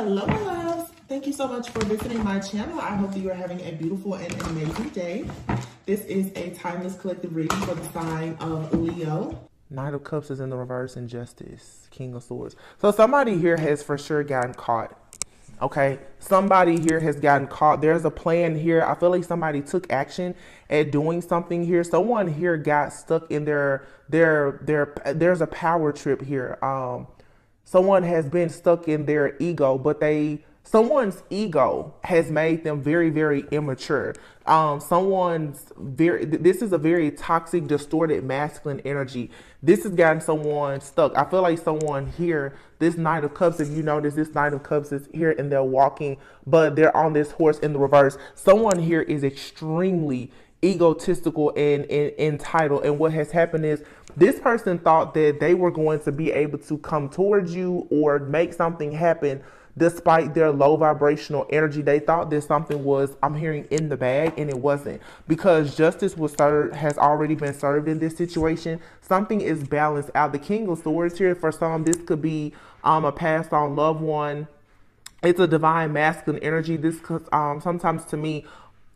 Hello, my loves. Thank you so much for visiting my channel. I hope that you are having a beautiful and amazing day. This is a timeless collective reading for the sign of Leo. Knight of Cups is in the reverse, injustice, King of Swords. So somebody here has for sure gotten caught. Okay, somebody here has gotten caught. There's a plan here. I feel like somebody took action at doing something here. Someone here got stuck in there's a power trip here. Someone has been stuck in their ego, but someone's ego has made them very, very immature. This is a very toxic, distorted, masculine energy. This has gotten someone stuck. I feel like someone here, this Knight of Cups, if you notice, this Knight of Cups is here and they're walking, but they're on this horse in the reverse. Someone here is extremely egotistical and entitled, and what has happened is this person thought that they were going to be able to come towards you or make something happen despite their low vibrational energy. They thought that something was, I'm hearing, in the bag, and it wasn't, because justice has already been served in this situation. Something is balanced out. The King of Swords here, for some, this could be a passed on loved one. It's a divine masculine energy. This could sometimes, to me,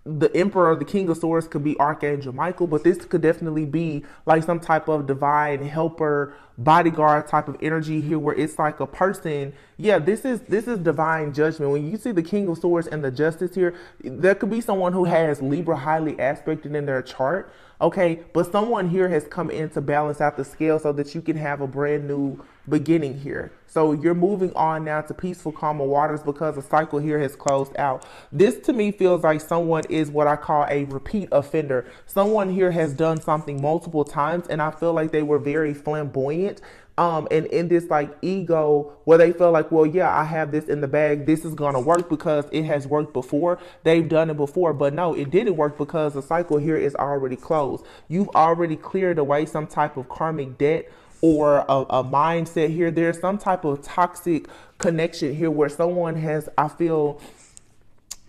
the Emperor, the King of Swords, could be Archangel Michael, but this could definitely be like some type of divine helper, bodyguard type of energy here, where it's like a person. Yeah, this is divine judgment. When you see the King of Swords and the Justice here, there could be someone who has Libra highly aspected in their chart. Okay, but someone here has come in to balance out the scale so that you can have a brand new beginning here. So you're moving on now to peaceful, calmer waters because the cycle here has closed out. This to me feels like someone is what I call a repeat offender. Someone here has done something multiple times, and I feel like they were very flamboyant. And in this like ego where they feel like, well, yeah, I have this in the bag. This is going to work because it has worked before. They've done it before, but no, it didn't work because the cycle here is already closed. You've already cleared away some type of karmic debt or a mindset here. There's some type of toxic connection here where someone has, I feel,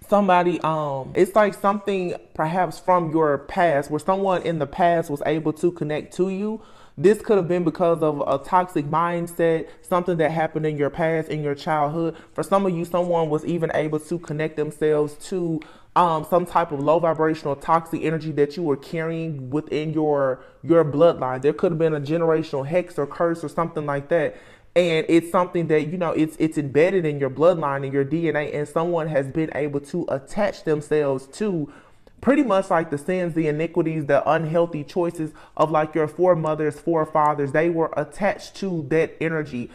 somebody, it's like something perhaps from your past where someone in the past was able to connect to you. This could have been because of a toxic mindset, something that happened in your past, in your childhood. For some of you, someone was even able to connect themselves to some type of low vibrational toxic energy that you were carrying within your bloodline. There could have been a generational hex or curse or something like that. And it's something that, you know, it's embedded in your bloodline, in your DNA, and someone has been able to attach themselves to pretty much like the sins, the iniquities, the unhealthy choices of like your foremothers, forefathers. They were attached to that energy.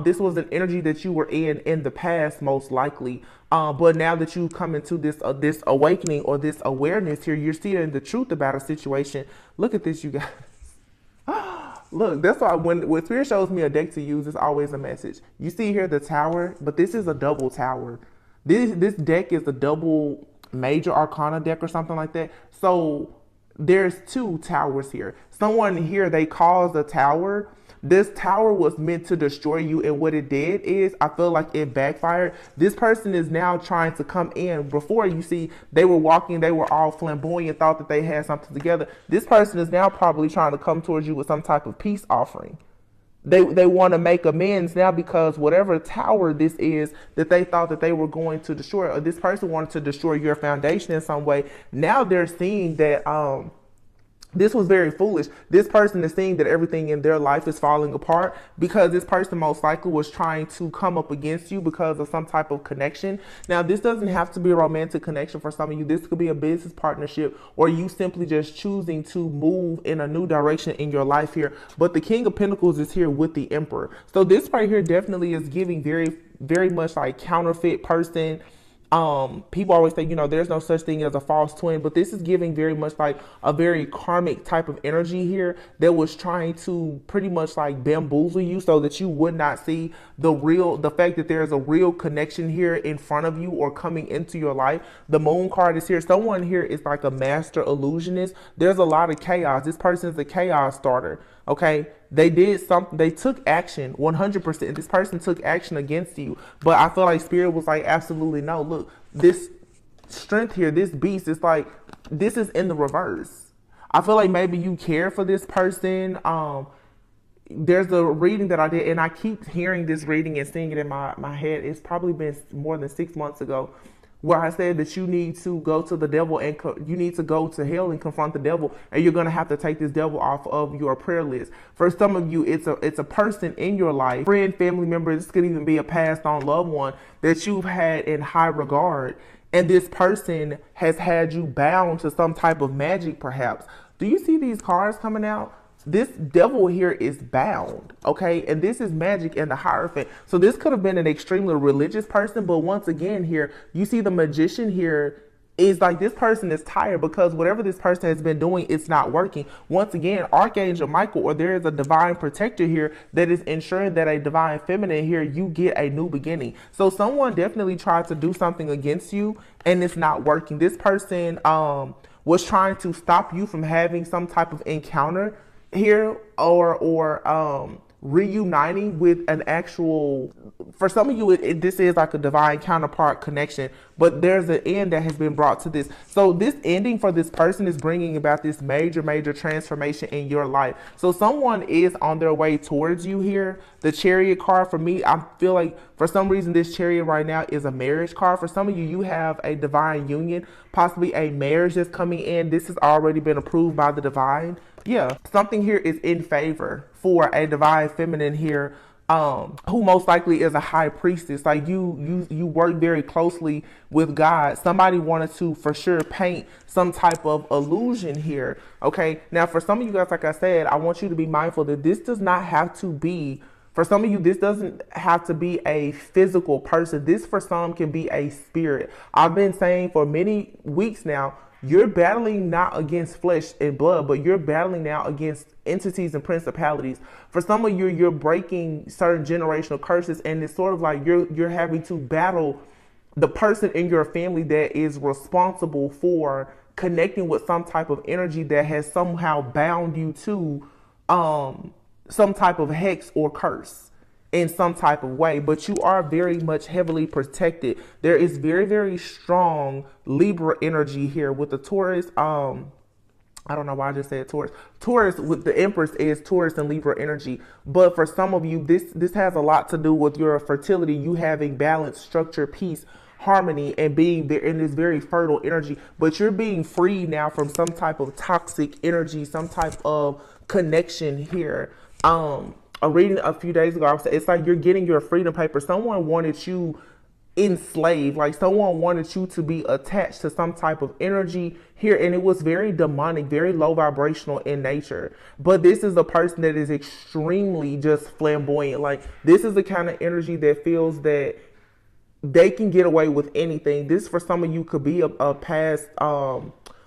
This was an energy that you were in the past, most likely. But now that you come into this awakening or this awareness here, you're seeing the truth about a situation. Look at this, you guys. Look, that's why when Spirit shows me a deck to use, it's always a message. You see here the Tower, but this is a double tower. This deck is a double major arcana deck or something like that. So there's two towers here. Someone here, they caused a tower. This tower was meant to destroy you, and what it did is, I feel like it backfired. This person is now trying to come in. Before, you see, they were walking, they were all flamboyant, thought that they had something together. This person is now probably trying to come towards you with some type of peace offering. They want to make amends now because whatever tower this is that they thought that they were going to destroy, or this person wanted to destroy your foundation in some way, now they're seeing that this was very foolish. This person is seeing that everything in their life is falling apart because this person most likely was trying to come up against you because of some type of connection. Now, this doesn't have to be a romantic connection for some of you. This could be a business partnership or you simply just choosing to move in a new direction in your life here. But the King of Pentacles is here with the Emperor. So this right here definitely is giving very, very much like counterfeit person. People always say, you know, there's no such thing as a false twin, but this is giving very much like a very karmic type of energy here that was trying to pretty much like bamboozle you so that you would not see the fact that there's a real connection here in front of you or coming into your life. The Moon card is here. Someone here is like a master illusionist. There's a lot of chaos. This person is a chaos starter. Okay, they did something, they took action 100%. This person took action against you, but I feel like Spirit was like, absolutely no. Look, this strength here, this beast, is like, this is in the reverse. I feel like maybe you care for this person. there's a reading that I did, and I keep hearing this reading and seeing it in my head. It's probably been more than 6 months ago, where I said that you need to go to the devil and you need to go to hell and confront the devil, and you're gonna have to take this devil off of your prayer list. For some of you, it's a person in your life, friend, family member. This could even be a passed on loved one that you've had in high regard, and this person has had you bound to some type of magic, perhaps. Do you see these cards coming out? This devil here is bound, okay? And this is magic and the Hierophant. So this could have been an extremely religious person, but once again here, you see the magician here is like, this person is tired because whatever this person has been doing, it's not working. Once again, Archangel Michael, or there is a divine protector here that is ensuring that a divine feminine here, you get a new beginning. So someone definitely tried to do something against you and it's not working. This person was trying to stop you from having some type of encounter here, or reuniting with an actual, for some of you this is like a divine counterpart connection, but there's an end that has been brought to this. So this ending for this person is bringing about this major transformation in your life. So someone is on their way towards you here. The Chariot card, for me, I feel like for some reason this Chariot right now is a marriage card. For some of you, you have a divine union, possibly a marriage that's coming in. This has already been approved by the divine. Yeah, something here is in favor for a divine feminine here, who most likely is a high priestess. Like you work very closely with God. Somebody wanted to for sure paint some type of illusion here. Okay, now for some of you guys, like I said, I want you to be mindful that this does not have to be, for some of you, this doesn't have to be a physical person. This for some can be a spirit. I've been saying for many weeks now, you're battling not against flesh and blood, but you're battling now against entities and principalities. For some of you, you're breaking certain generational curses, and it's sort of like you're having to battle the person in your family that is responsible for connecting with some type of energy that has somehow bound you to some type of hex or curse in some type of way, but you are very much heavily protected. There is very strong Libra energy here with the Taurus. I don't know why I just said Taurus. Taurus with the Empress is Taurus and Libra energy. But for some of you, this has a lot to do with your fertility, you having balance, structure, peace, harmony, and being there in this very fertile energy. But you're being freed now from some type of toxic energy, some type of connection here. A reading a few days ago, it's like you're getting your freedom paper. Someone wanted you enslaved, like someone wanted you to be attached to some type of energy here, and it was very demonic, very low vibrational in nature. But this is a person that is extremely just flamboyant. Like this is the kind of energy that feels that they can get away with anything. This for some of you could be a past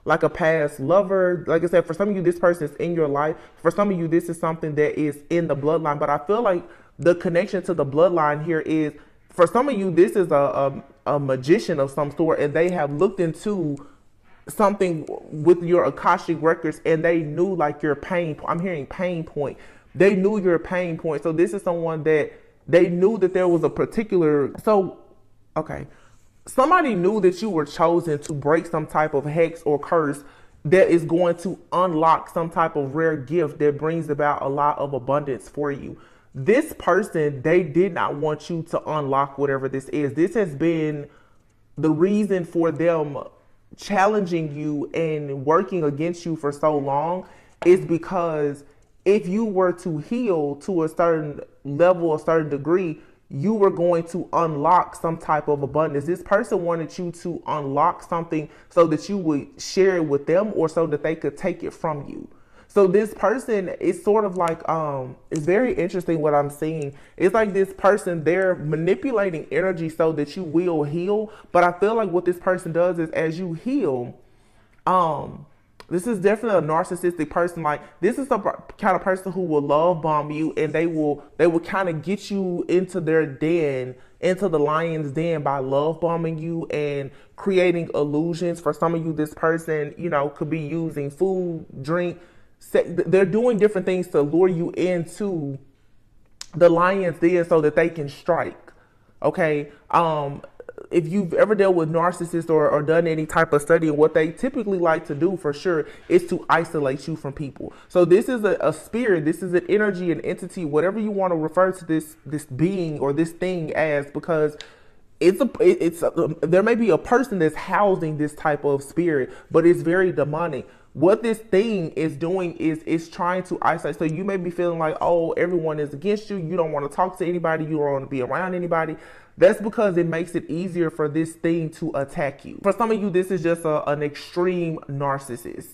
like a past lover. Like I said, for some of you, this person is in your life. For some of you, this is something that is in the bloodline. But I feel like the connection to the bloodline here is, for some of you, this is a magician of some sort, and they have looked into something with your Akashic records, and they knew like your pain. I'm hearing pain point. They knew your pain point. So this is someone that they knew that there was a particular, okay. Somebody knew that you were chosen to break some type of hex or curse that is going to unlock some type of rare gift that brings about a lot of abundance for you. This person, they did not want you to unlock whatever this is. This has been the reason for them challenging you and working against you for so long, is because if you were to heal to a certain level, a certain degree, you were going to unlock some type of abundance. This person wanted you to unlock something so that you would share it with them, or so that they could take it from you. So this person is sort of like, it's very interesting what I'm seeing. It's like this person, they're manipulating energy so that you will heal. But I feel like what this person does is, as you heal, this is definitely a narcissistic person. Like this is the kind of person who will love bomb you, and they will kind of get you into their den, into the lion's den, by love bombing you and creating illusions. For some of you, this person, could be using food, drink, they're doing different things to lure you into the lion's den so that they can strike. Okay. if you've ever dealt with narcissists or done any type of study, what they typically like to do for sure is to isolate you from people. So this is a spirit, this is an energy, an entity, whatever you want to refer to this being or this thing as, because there may be a person that's housing this type of spirit, but it's very demonic. What this thing is doing is it's trying to isolate. So you may be feeling like, oh, everyone is against you. You don't want to talk to anybody. You don't want to be around anybody. That's because it makes it easier for this thing to attack you. For some of you, this is just an extreme narcissist.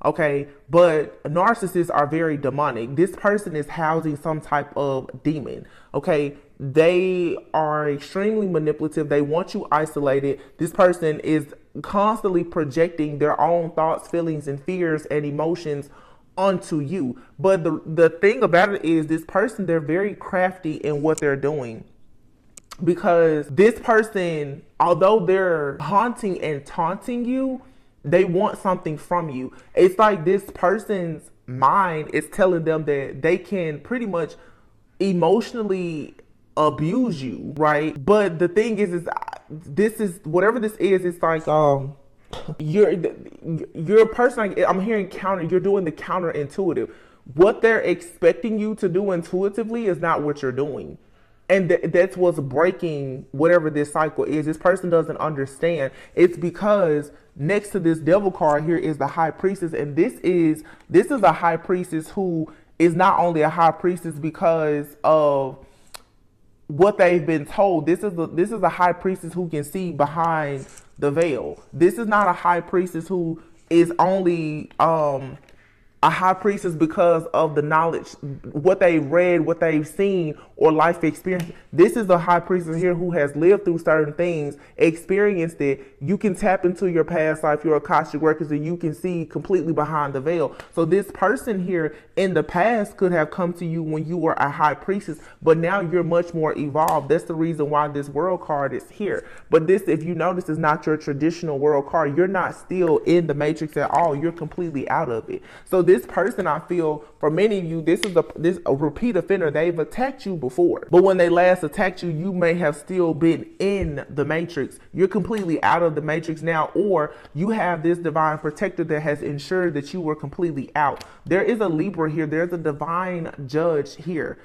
Okay, but narcissists are very demonic. This person is housing some type of demon. Okay, they are extremely manipulative. They want you isolated. This person is constantly projecting their own thoughts, feelings, and fears and emotions onto you. But the thing about it is, this person, they're very crafty in what they're doing. Because this person, although they're haunting and taunting you, they want something from you. It's like this person's mind is telling them that they can pretty much emotionally abuse you, right? But the thing is this is whatever this is. It's like you're a person. Like, I'm hearing counter. You're doing the counterintuitive. What they're expecting you to do intuitively is not what you're doing. And that's what's breaking whatever this cycle is. This person doesn't understand. It's because next to this devil card here is the high priestess. And this is a high priestess who is not only a high priestess because of what they've been told. This is a high priestess who can see behind the veil. This is not a high priestess who is only a high priestess because of the knowledge, what they've read, what they've seen, or life experience. This is a high priestess here who has lived through certain things, experienced it. You can tap into your past life, your Akashic records, and you can see completely behind the veil. So this person here in the past could have come to you when you were a high priestess, but now you're much more evolved. That's the reason why this world card is here. But this, if you notice, is not your traditional world card. You're not still in the matrix at all. You're completely out of it. So this person, I feel, for many of you, this is a repeat offender. They've attacked you before, but when they last attacked you, you may have still been in the matrix. You're completely out of the matrix now, or you have this divine protector that has ensured that you were completely out. There is a Libra here. There's a divine judge here.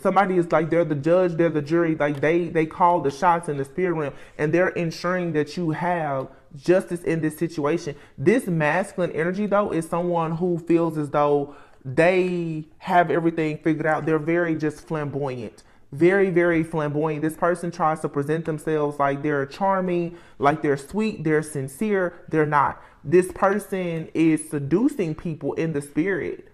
Somebody is like, they're the judge, they're the jury. Like they call the shots in the spirit realm, and they're ensuring that you have justice in this situation. This masculine energy, though, is someone who feels as though they have everything figured out. They're very just flamboyant. Very, very flamboyant. This person tries to present themselves like they're charming, like they're sweet, they're sincere. They're not. This person is seducing people in the spirit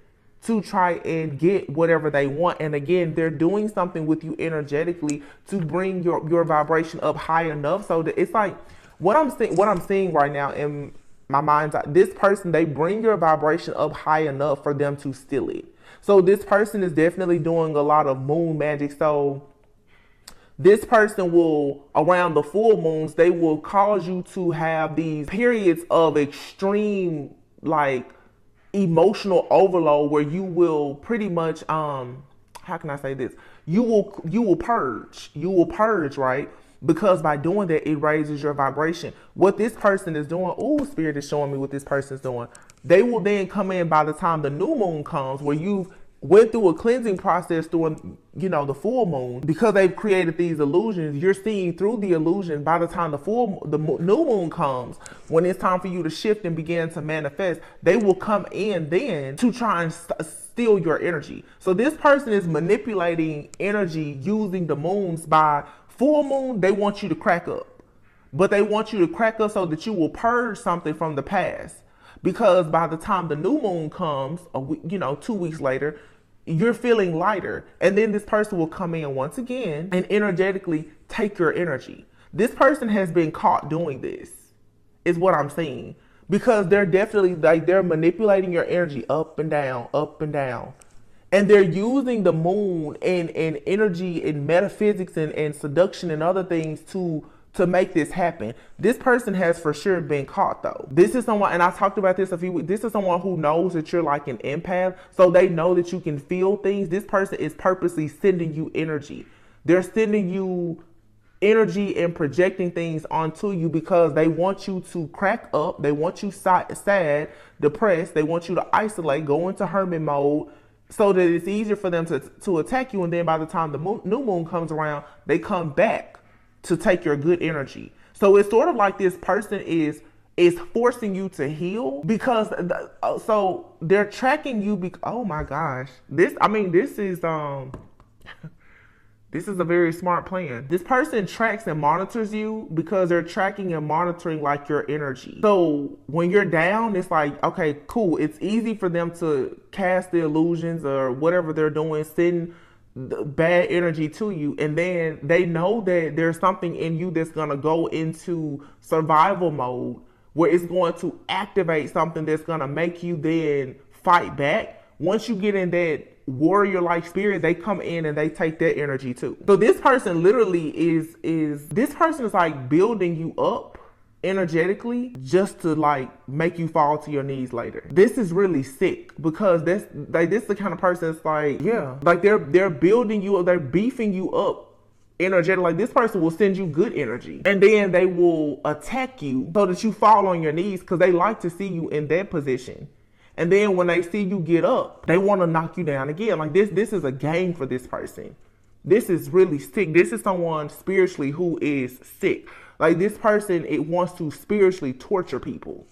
to try and get whatever they want. And again, they're doing something with you energetically to bring your vibration up high enough so that it's like, what I'm seeing right now in my mind's eye, this person, they bring your vibration up high enough for them to steal it. So this person is definitely doing a lot of moon magic. So this person will, around the full moons, they will cause you to have these periods of extreme, like, emotional overload where you will pretty much, how can I say this? You will purge, right? Because by doing that, it raises your vibration. What this person is doing, Spirit is showing me what this person is doing. They will then come in by the time the new moon comes, where you went through a cleansing process during, the full moon. Because they've created these illusions, you're seeing through the illusion. By the time the new moon comes, when it's time for you to shift and begin to manifest, they will come in then to try and steal your energy. So this person is manipulating energy using the moons. By full moon, they want you to crack up. But they want you to crack up so that you will purge something from the past. Because by the time the new moon comes, 2 weeks later, you're feeling lighter. And then this person will come in once again and energetically take your energy. This person has been caught doing this, is what I'm seeing. Because they're definitely, they're manipulating your energy up and down, up and down. And they're using the moon and energy and metaphysics and seduction and other things to make this happen. This person has for sure been caught, though. This is someone, and I talked about this a few weeks, this is someone who knows that you're like an empath, so they know that you can feel things. This person is purposely sending you energy. They're sending you energy and projecting things onto you because they want you to crack up. They want you sad, depressed. They want you to isolate, go into hermit mode so that it's easier for them to attack you. And then by the time the new moon comes around, they come back to take your good energy. So it's sort of like this person is forcing you to heal because so they're tracking you. Oh my gosh, this is this is a very smart plan. This person tracks and monitors you because they're tracking and monitoring like your energy. So when you're down, it's like, okay, cool. It's easy for them to cast the illusions or whatever they're doing, send the bad energy to you. And then they know that there's something in you that's going to go into survival mode where it's going to activate something that's going to make you then fight back. Once you get in that warrior-like spirit, they come in and they take that energy too. So this person literally is like building you up energetically just to like make you fall to your knees later. This is really sick because this is the kind of person that's like, yeah, like they're building you up, they're beefing you up energetic. Like this person will send you good energy and then they will attack you so that you fall on your knees because they like to see you in that position. And then when they see you get up, they want to knock you down again. Like this is a game for this person. This is really sick. This is someone spiritually who is sick. Like this person, it wants to spiritually torture people.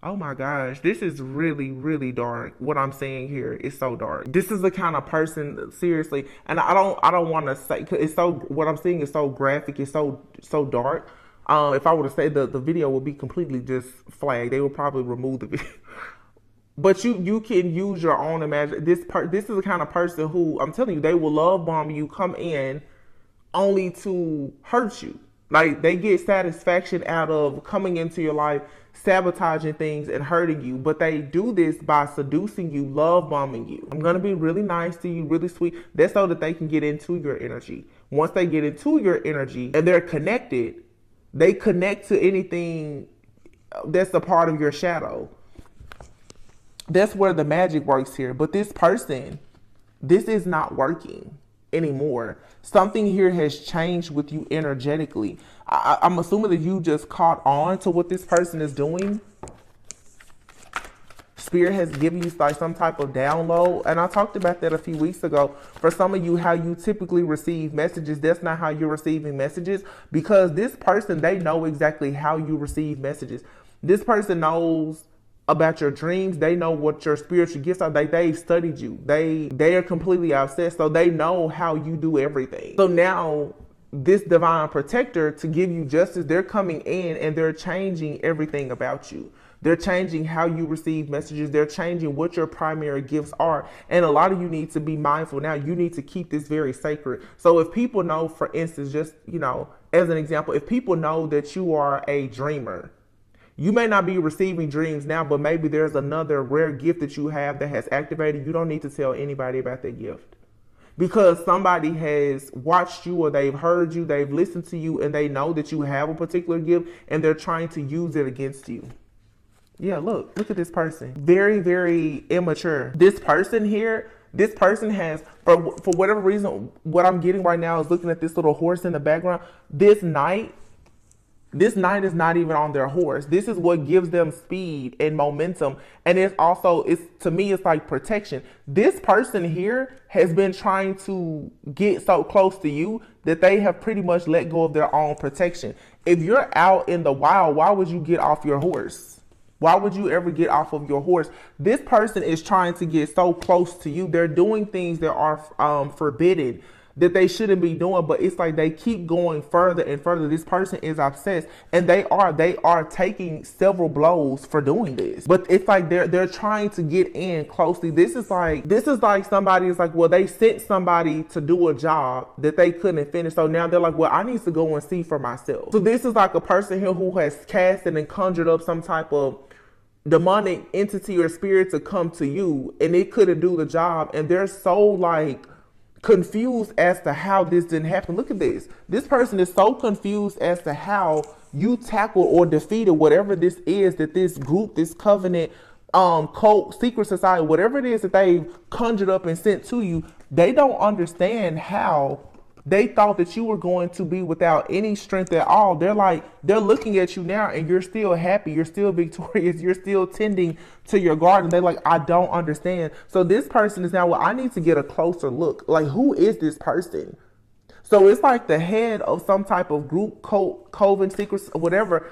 Oh my gosh, this is really, really dark. What I'm saying here is so dark. This is the kind of person, seriously, and I don't want to say, cause it's so, what I'm saying is so graphic, it's so dark. If I were to say the video would be completely just flagged. They would probably remove the video. But you can use your own imagination. This is the kind of person who, I'm telling you, they will love bomb you, come in only to hurt you. Like they get satisfaction out of coming into your life, sabotaging things and hurting you. But they do this by seducing you, love bombing you. I'm going to be really nice to you, really sweet. That's so that they can get into your energy. Once they get into your energy and they're connected, they connect to anything that's a part of your shadow. That's where the magic works here. But this person, this is not working anymore. Something here has changed with you energetically. I'm assuming that you just caught on to what this person is doing. Spirit has given you like some type of download. And I talked about that a few weeks ago. For some of you, how you typically receive messages, that's not how you're receiving messages. Because this person, they know exactly how you receive messages. This person knows about your dreams. They know what your spiritual gifts are. They've studied you. They are completely obsessed. So they know how you do everything. So now this divine protector, to give you justice, they're coming in and they're changing everything about you. They're changing how you receive messages. They're changing what your primary gifts are. And a lot of you need to be mindful now. You need to keep this very sacred. So if people know, for instance, just, as an example, if people know that you are a dreamer, you may not be receiving dreams now, but maybe there's another rare gift that you have that has activated. You don't need to tell anybody about that gift because somebody has watched you or they've heard you, they've listened to you, and they know that you have a particular gift and they're trying to use it against you. Yeah, look at this person. Very, very immature. This person here, this person has, for whatever reason, what I'm getting right now is looking at this little horse in the background. This knight is not even on their horse. This is what gives them speed and momentum. And to me, it's like protection. This person here has been trying to get so close to you that they have pretty much let go of their own protection. If you're out in the wild, why would you get off your horse? Why would you ever get off of your horse? This person is trying to get so close to you. They're doing things that are forbidden, that they shouldn't be doing, but it's like they keep going further and further. This person is obsessed, and they are taking several blows for doing this. But it's like they're trying to get in closely. This is like somebody is like, well, they sent somebody to do a job that they couldn't finish, so now they're like, well, I need to go and see for myself. So this is like a person here who has casted and conjured up some type of demonic entity or spirit to come to you, and it couldn't do the job, and they're so like confused as to how this didn't happen. Look at this. This person is so confused as to how you tackled or defeated whatever this is that this group, this covenant, cult, secret society, whatever it is that they've conjured up and sent to you. They don't understand how they thought that you were going to be without any strength at all. They're looking at you now and you're still happy, you're still victorious, you're still tending to your garden. They're like, I don't understand. So this person is now, well, I need to get a closer look. Like, who is this person? So it's like the head of some type of group, coven, secrets, whatever.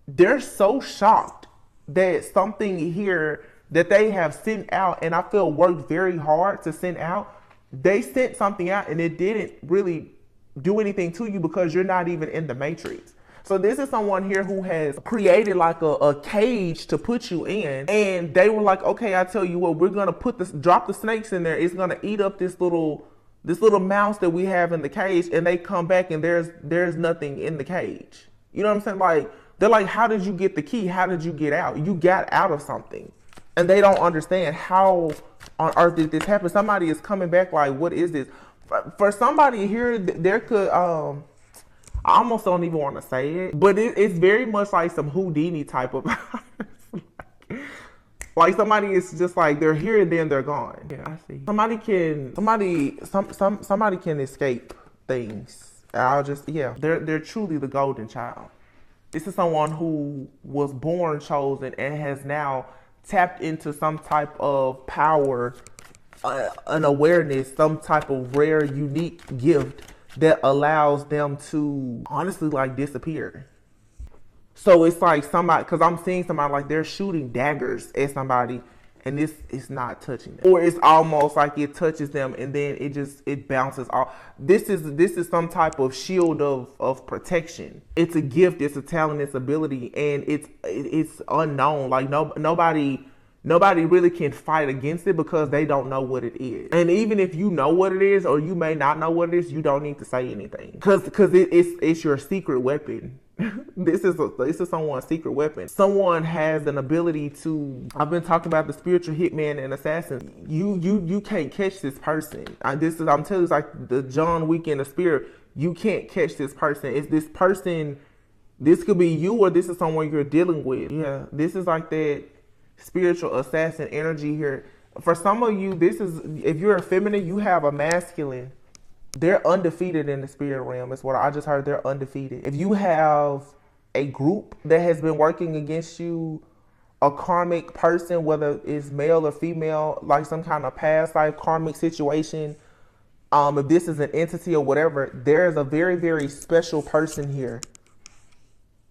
They're so shocked that something here that they have sent out, and I feel worked very hard to send out, they sent something out and it didn't really do anything to you because you're not even in the matrix. So this is someone here who has created like a cage to put you in, and they were like, okay, I tell you what, we're gonna drop the snakes in there. It's gonna eat up this little mouse that we have in the cage, and they come back and there's nothing in the cage. You know what I'm saying? Like, they're like, how did you get the key? How did you get out? You got out of something. And they don't understand how on earth did this happen. Somebody is coming back like, what is this? For somebody here, there could, I almost don't even want to say it, but it's very much like some Houdini type of, like somebody is just like, they're here and then they're gone. Yeah, I see. Somebody can escape things. They're truly the golden child. This is someone who was born chosen and has now tapped into some type of power, an awareness, some type of rare, unique gift that allows them to honestly like disappear. So it's like somebody, because I'm seeing somebody like they're shooting daggers at somebody and this is not touching them. Or it's almost like it touches them and then it bounces off. This is some type of shield of protection. It's a gift, it's a talent, it's ability, and it's unknown. Like nobody really can fight against it because they don't know what it is. And even if you know what it is, or you may not know what it is, you don't need to say anything because it's your secret weapon. This is someone's secret weapon. Someone has an ability to. I've been talking about the spiritual hitman and assassin. You can't catch this person. I'm telling you, it's like the John Wick in the spirit. You can't catch this person. It's this person. This could be you, or this is someone you're dealing with. Yeah, this is like that spiritual assassin energy here. For some of you, this is, if you're a feminine, you have a masculine. They're undefeated in the spirit realm. Is what I just heard. They're undefeated. If you have a group that has been working against you, a karmic person, whether it's male or female, like some kind of past life karmic situation, if this is an entity or whatever, there's a very, very special person here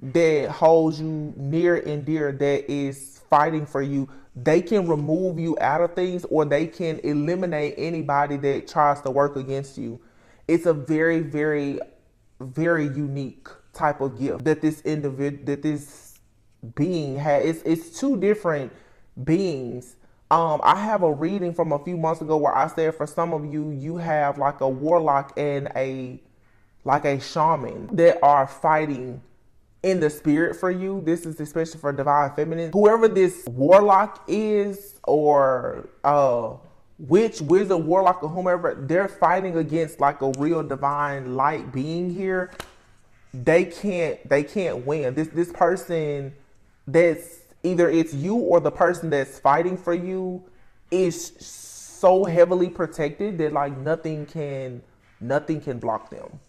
that holds you near and dear, that is fighting for you. They can remove you out of things, or they can eliminate anybody that tries to work against you. It's a very, very, very unique type of gift that this being has. It's two different beings. I have a reading from a few months ago where I said for some of you, you have like a warlock and a shaman that are fighting in the spirit for you. This is especially for divine feminine. Whoever this warlock is, or witch, wizard, warlock, or whomever, they're fighting against like a real divine light being here. They can't win. This person, that's either it's you or the person that's fighting for you, is so heavily protected that like nothing can block them.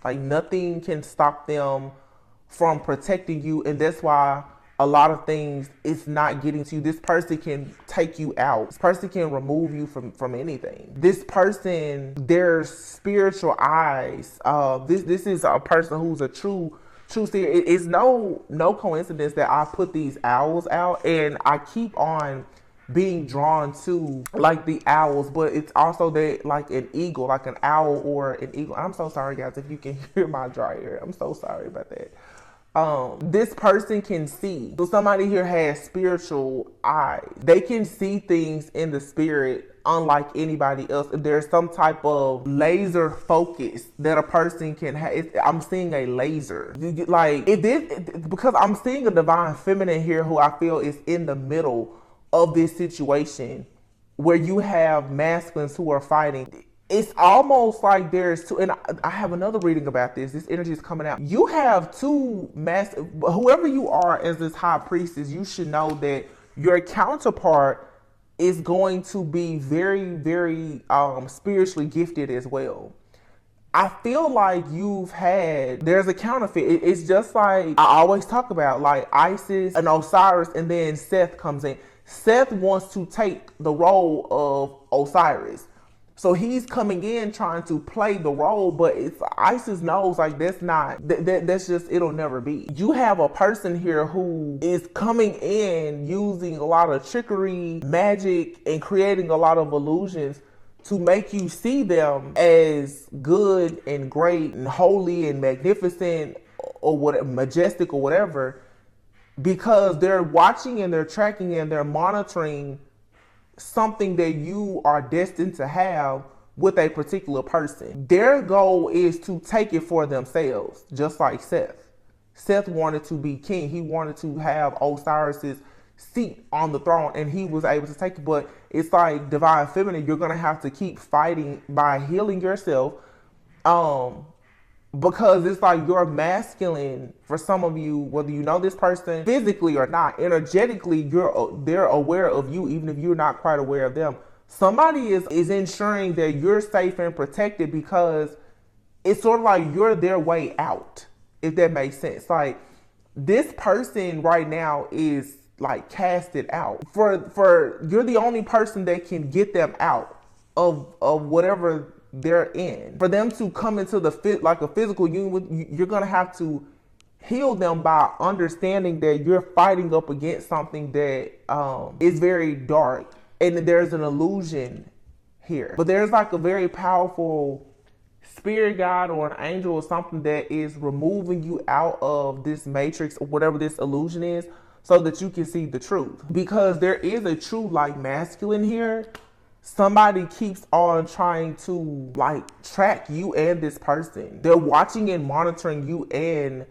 Like nothing can stop them from protecting you, and that's why a lot of things, it's not getting to you. This person can take you out. This person can remove you from anything. This person, their spiritual eyes. This is a person who's a true seer. It's no coincidence that I put these owls out, and I keep on being drawn to like the owls, but it's also that like an eagle, like an owl or an eagle. I'm so sorry, guys, if you can hear my dry ear. I'm so sorry about that. This person can see. So somebody here has spiritual eyes. They can see things in the spirit unlike anybody else. There's some type of laser focus that a person can have. I'm seeing a laser. Like because I'm seeing a divine feminine here who I feel is in the middle of this situation where you have masculines who are fighting. It's almost like there's two, and I have another reading about this. This energy is coming out. You have two whoever you are as this high priestess, you should know that your counterpart is going to be very, very spiritually gifted as well. I feel like there's a counterfeit. It's just like I always talk about, like Isis and Osiris, and then Seth comes in. Seth wants to take the role of Osiris. So he's coming in trying to play the role, but it's Isis knows like that's just, it'll never be. You have a person here who is coming in using a lot of trickery, magic, and creating a lot of illusions to make you see them as good and great and holy and magnificent or whatever, majestic or whatever, because they're watching and they're tracking and they're monitoring something that you are destined to have with a particular person. Their goal is to take it for themselves, just like Seth. Seth wanted to be king. He wanted to have Osiris's seat on the throne, and he was able to take it. But it's like divine feminine, you're gonna have to keep fighting by healing yourself, because it's like your masculine, for some of you, whether you know this person physically or not, energetically they're aware of you, even if you're not quite aware of them. Somebody is ensuring that you're safe and protected, because it's sort of like you're their way out, if that makes sense. Like, this person right now is like casted out. For you're the only person that can get them out of whatever they're in. For them to come into the like a physical union, you're gonna have to heal them by understanding that you're fighting up against something that is very dark, and there's an illusion here. But there's like a very powerful spirit guide or an angel or something that is removing you out of this matrix or whatever this illusion is, so that you can see the truth. Because there is a true like masculine here. Somebody keeps on trying to like track you and this person. They're watching and monitoring you, and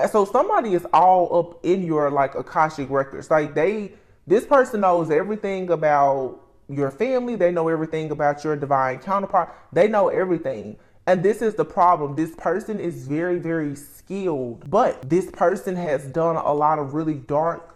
so somebody is all up in your like Akashic records. Like this person knows everything about your family. They know everything about your divine counterpart. They know everything. And this is the problem. This person is very, very skilled, but this person has done a lot of really dark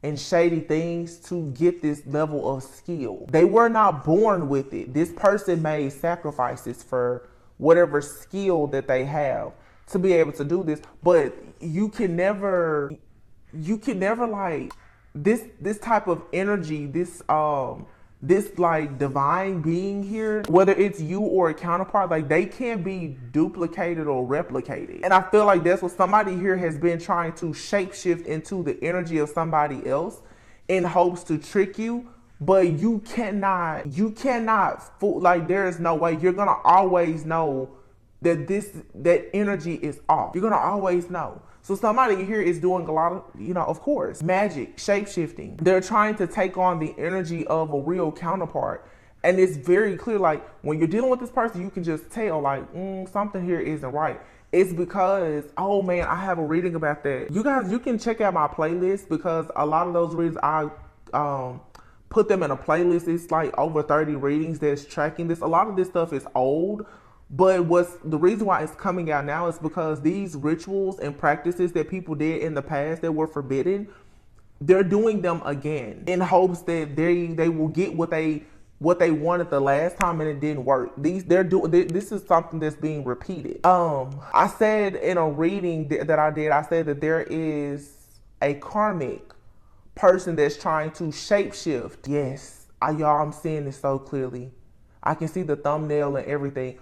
and shady things to get this level of skill. They were not born with it. This person made sacrifices for whatever skill that they have to be able to do this. But you can never like this type of energy, this like divine being here, whether it's you or a counterpart, like they can't be duplicated or replicated. And I feel like that's what somebody here has been trying to shapeshift into the energy of somebody else in hopes to trick you. But you cannot fool, like there is no way. You're gonna always know that that energy is off. You're gonna always know. So somebody here is doing a lot of, of course, magic, shape-shifting. They're trying to take on the energy of a real counterpart. And it's very clear, like, when you're dealing with this person, you can just tell, like, something here isn't right. It's because, oh man, I have a reading about that. You guys, you can check out my playlist, because a lot of those readings, I put them in a playlist. It's like over 30 readings that's tracking this. A lot of this stuff is old. But the reason why it's coming out now is because these rituals and practices that people did in the past that were forbidden, they're doing them again in hopes that they will get what they wanted the last time and it didn't work. This is something that's being repeated. I said in a reading that I did, I said that there is a karmic person that's trying to shapeshift. Yes, y'all, I'm seeing this so clearly. I can see the thumbnail and everything.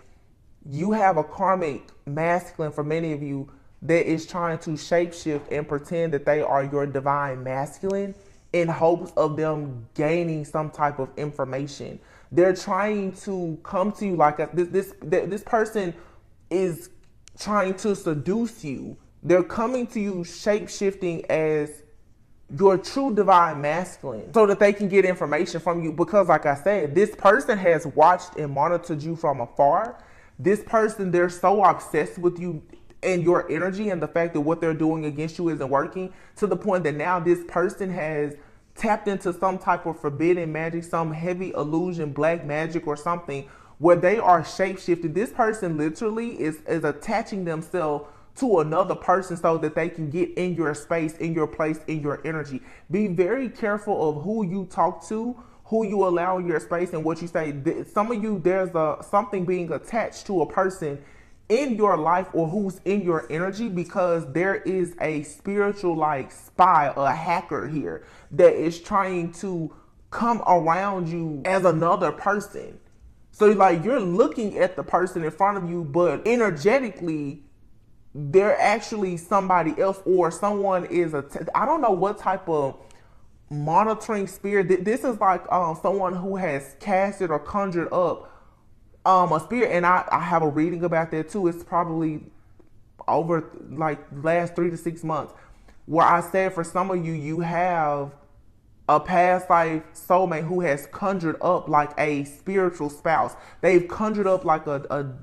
You have a karmic masculine, for many of you, that is trying to shapeshift and pretend that they are your divine masculine in hopes of them gaining some type of information. They're trying to come to you like this person is trying to seduce you. They're coming to you shapeshifting as your true divine masculine so that they can get information from you. Because like I said, this person has watched and monitored you from afar. This person, they're so obsessed with you and your energy and the fact that what they're doing against you isn't working, to the point that now this person has tapped into some type of forbidden magic, some heavy illusion, black magic or something, where they are shapeshifting. This person literally is attaching themselves to another person so that they can get in your space, in your place, in your energy. Be very careful of who you talk to, who you allow in your space, and what you say. Some of you, there's something being attached to a person in your life or who's in your energy, because there is a spiritual like spy, a hacker here that is trying to come around you as another person. So like you're looking at the person in front of you, but energetically they're actually somebody else, or someone is I don't know what type of monitoring spirit. This is like someone who has casted or conjured up a spirit, and I have a reading about that too. It's probably over like last 3 to 6 months, where I said for some of you, you have a past life soulmate who has conjured up like a spiritual spouse. They've conjured up like a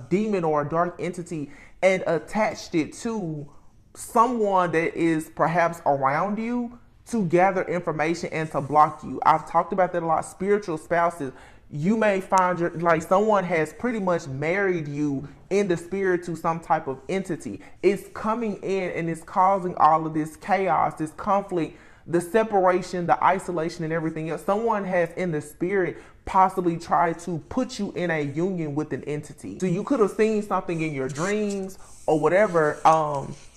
demon or a dark entity and attached it to someone that is perhaps around you to gather information and to block you. I've talked about that a lot. Spiritual spouses, you may find like someone has pretty much married you in the spirit to some type of entity. It's coming in and it's causing all of this chaos, this conflict, the separation, the isolation, and everything else. Someone has in the spirit possibly tried to put you in a union with an entity. So you could have seen something in your dreams or whatever.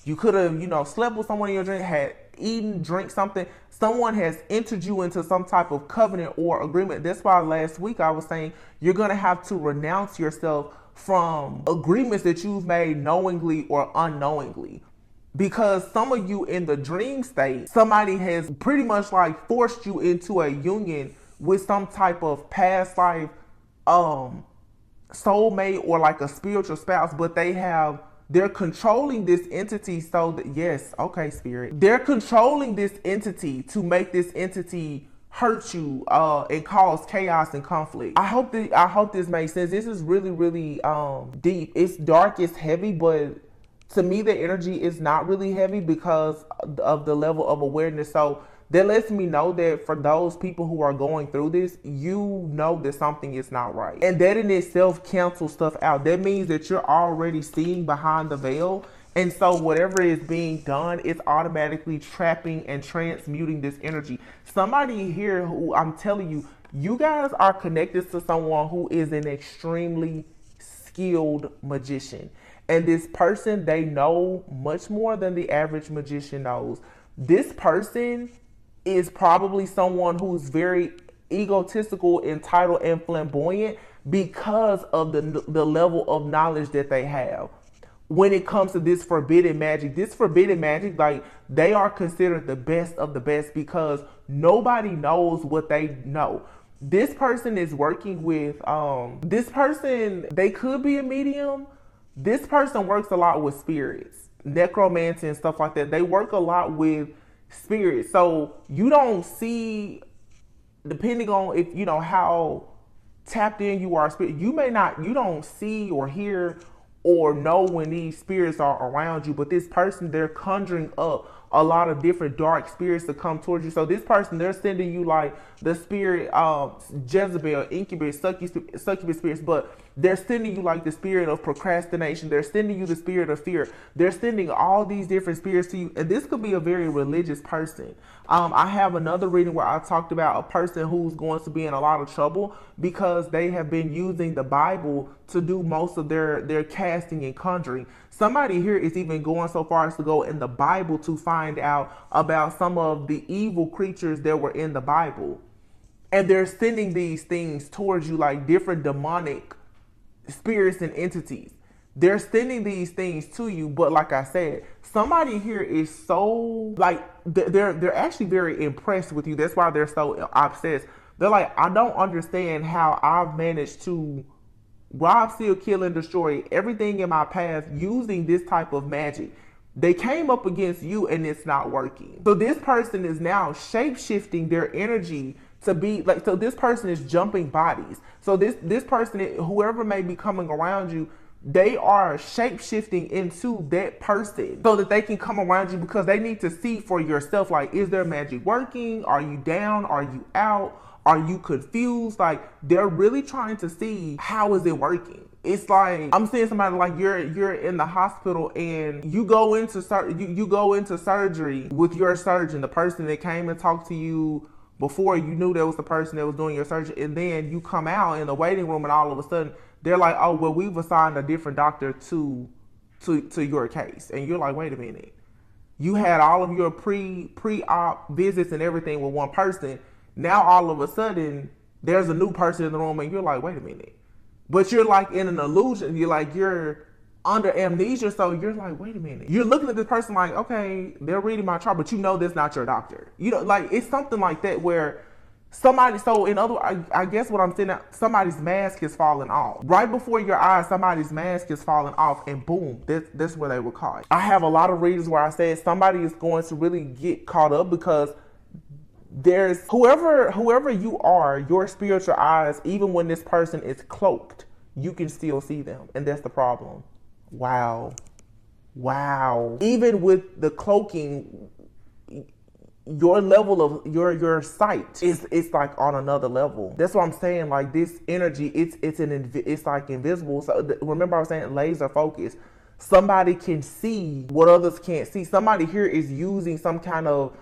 You could have, slept with someone in your dream, had eaten, drink something. Someone has entered you into some type of covenant or agreement. That's why last week I was saying you're going to have to renounce yourself from agreements that you've made knowingly or unknowingly. Because some of you in the dream state, somebody has pretty much like forced you into a union with some type of past life soulmate or like a spiritual spouse, but they're controlling this entity so that, yes, okay, spirit. They're controlling this entity to make this entity hurt you and cause chaos and conflict. I hope this makes sense. This is really, really deep. It's dark, it's heavy, but to me, the energy is not really heavy because of the level of awareness. So that lets me know that for those people who are going through this, you know that something is not right. And that in itself cancels stuff out. That means that you're already seeing behind the veil. And so whatever is being done is automatically trapping and transmuting this energy. Somebody here who, I'm telling you, you guys are connected to someone who is an extremely skilled magician. And this person, they know much more than the average magician knows. This person is probably someone who's very egotistical, entitled, and flamboyant because of the level of knowledge that they have. When it comes to this forbidden magic, like they are considered the best of the best because nobody knows what they know. This person is working with, they could be a medium. This person works a lot with spirits, necromancy and stuff like that. They work a lot with spirits. So you don't see, depending on if how tapped in you are, spirit, you don't see or hear or know when these spirits are around you, but this person, they're conjuring up a lot of different dark spirits to come towards you. So this person, they're sending you like the spirit Jezebel, incubus, succubus spirits, but they're sending you like the spirit of procrastination. They're sending you the spirit of fear. They're sending all these different spirits to you. And this could be a very religious person. I have another reading where I talked about a person who's going to be in a lot of trouble because they have been using the Bible to do most of their casting and conjuring. Somebody here is even going so far as to go in the Bible to find out about some of the evil creatures that were in the Bible. And they're sending these things towards you like different demonic spirits and entities. They're sending these things to you, but like I said, somebody here is so like they're actually very impressed with you. That's why they're so obsessed. They're like, I don't understand how I've managed to rob, steal, kill, and destroy everything in my past using this type of magic. They came up against you and it's not working. So this person is now shape-shifting their energy to be like, so this person is jumping bodies. So this person, whoever may be coming around you, they are shape-shifting into that person so that they can come around you because they need to see for yourself, like, is their magic working? Are you down? Are you out? Are you confused? Like, they're really trying to see, how is it working? It's like, I'm seeing somebody like you're in the hospital and you go into surgery with your surgeon, the person that came and talked to you before you knew that was the person that was doing your surgery, and then you come out in the waiting room and all of a sudden they're like, oh, well, we've assigned a different doctor to your case. And you're like, wait a minute. You had all of your pre-op visits and everything with one person. Now all of a sudden there's a new person in the room and you're like, wait a minute. But you're like in an illusion. You're under amnesia. So you're like, wait a minute. You're looking at this person like, okay, they're reading my chart, but you know that's not your doctor. You know, like it's something like that where somebody, so in other, I guess what I'm saying, somebody's mask is falling off. Right before your eyes, somebody's mask is falling off and boom, that's where they were caught. I have a lot of readings where I said somebody is going to really get caught up because there's, whoever you are, your spiritual eyes, even when this person is cloaked, you can still see them. And that's the problem. Wow. Even with the cloaking, your level of your sight is like on another level. That's what I'm saying. Like this energy, it's like invisible. So remember I was saying laser focus. Somebody can see what others can't see. Somebody here is using some kind of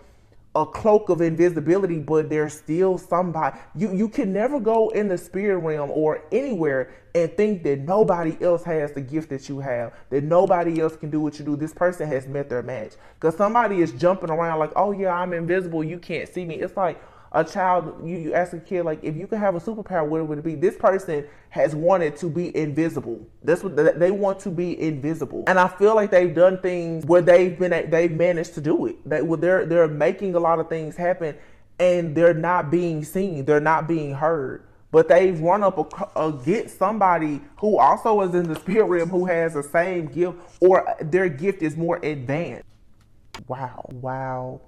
a cloak of invisibility, but there's still somebody. You can never go in the spirit realm or anywhere and think that nobody else has the gift that you have, that nobody else can do what you do. This person has met their match. Because somebody is jumping around like, oh yeah, I'm invisible, you can't see me. It's like a child, you ask a kid, like, if you could have a superpower, what would it be? This person has wanted to be invisible. That's what they want, to be invisible. And I feel like they've done things where they've managed to do it. They're making a lot of things happen and they're not being seen. They're not being heard. But they've run up against somebody who also is in the spirit realm who has the same gift, or their gift is more advanced. Wow.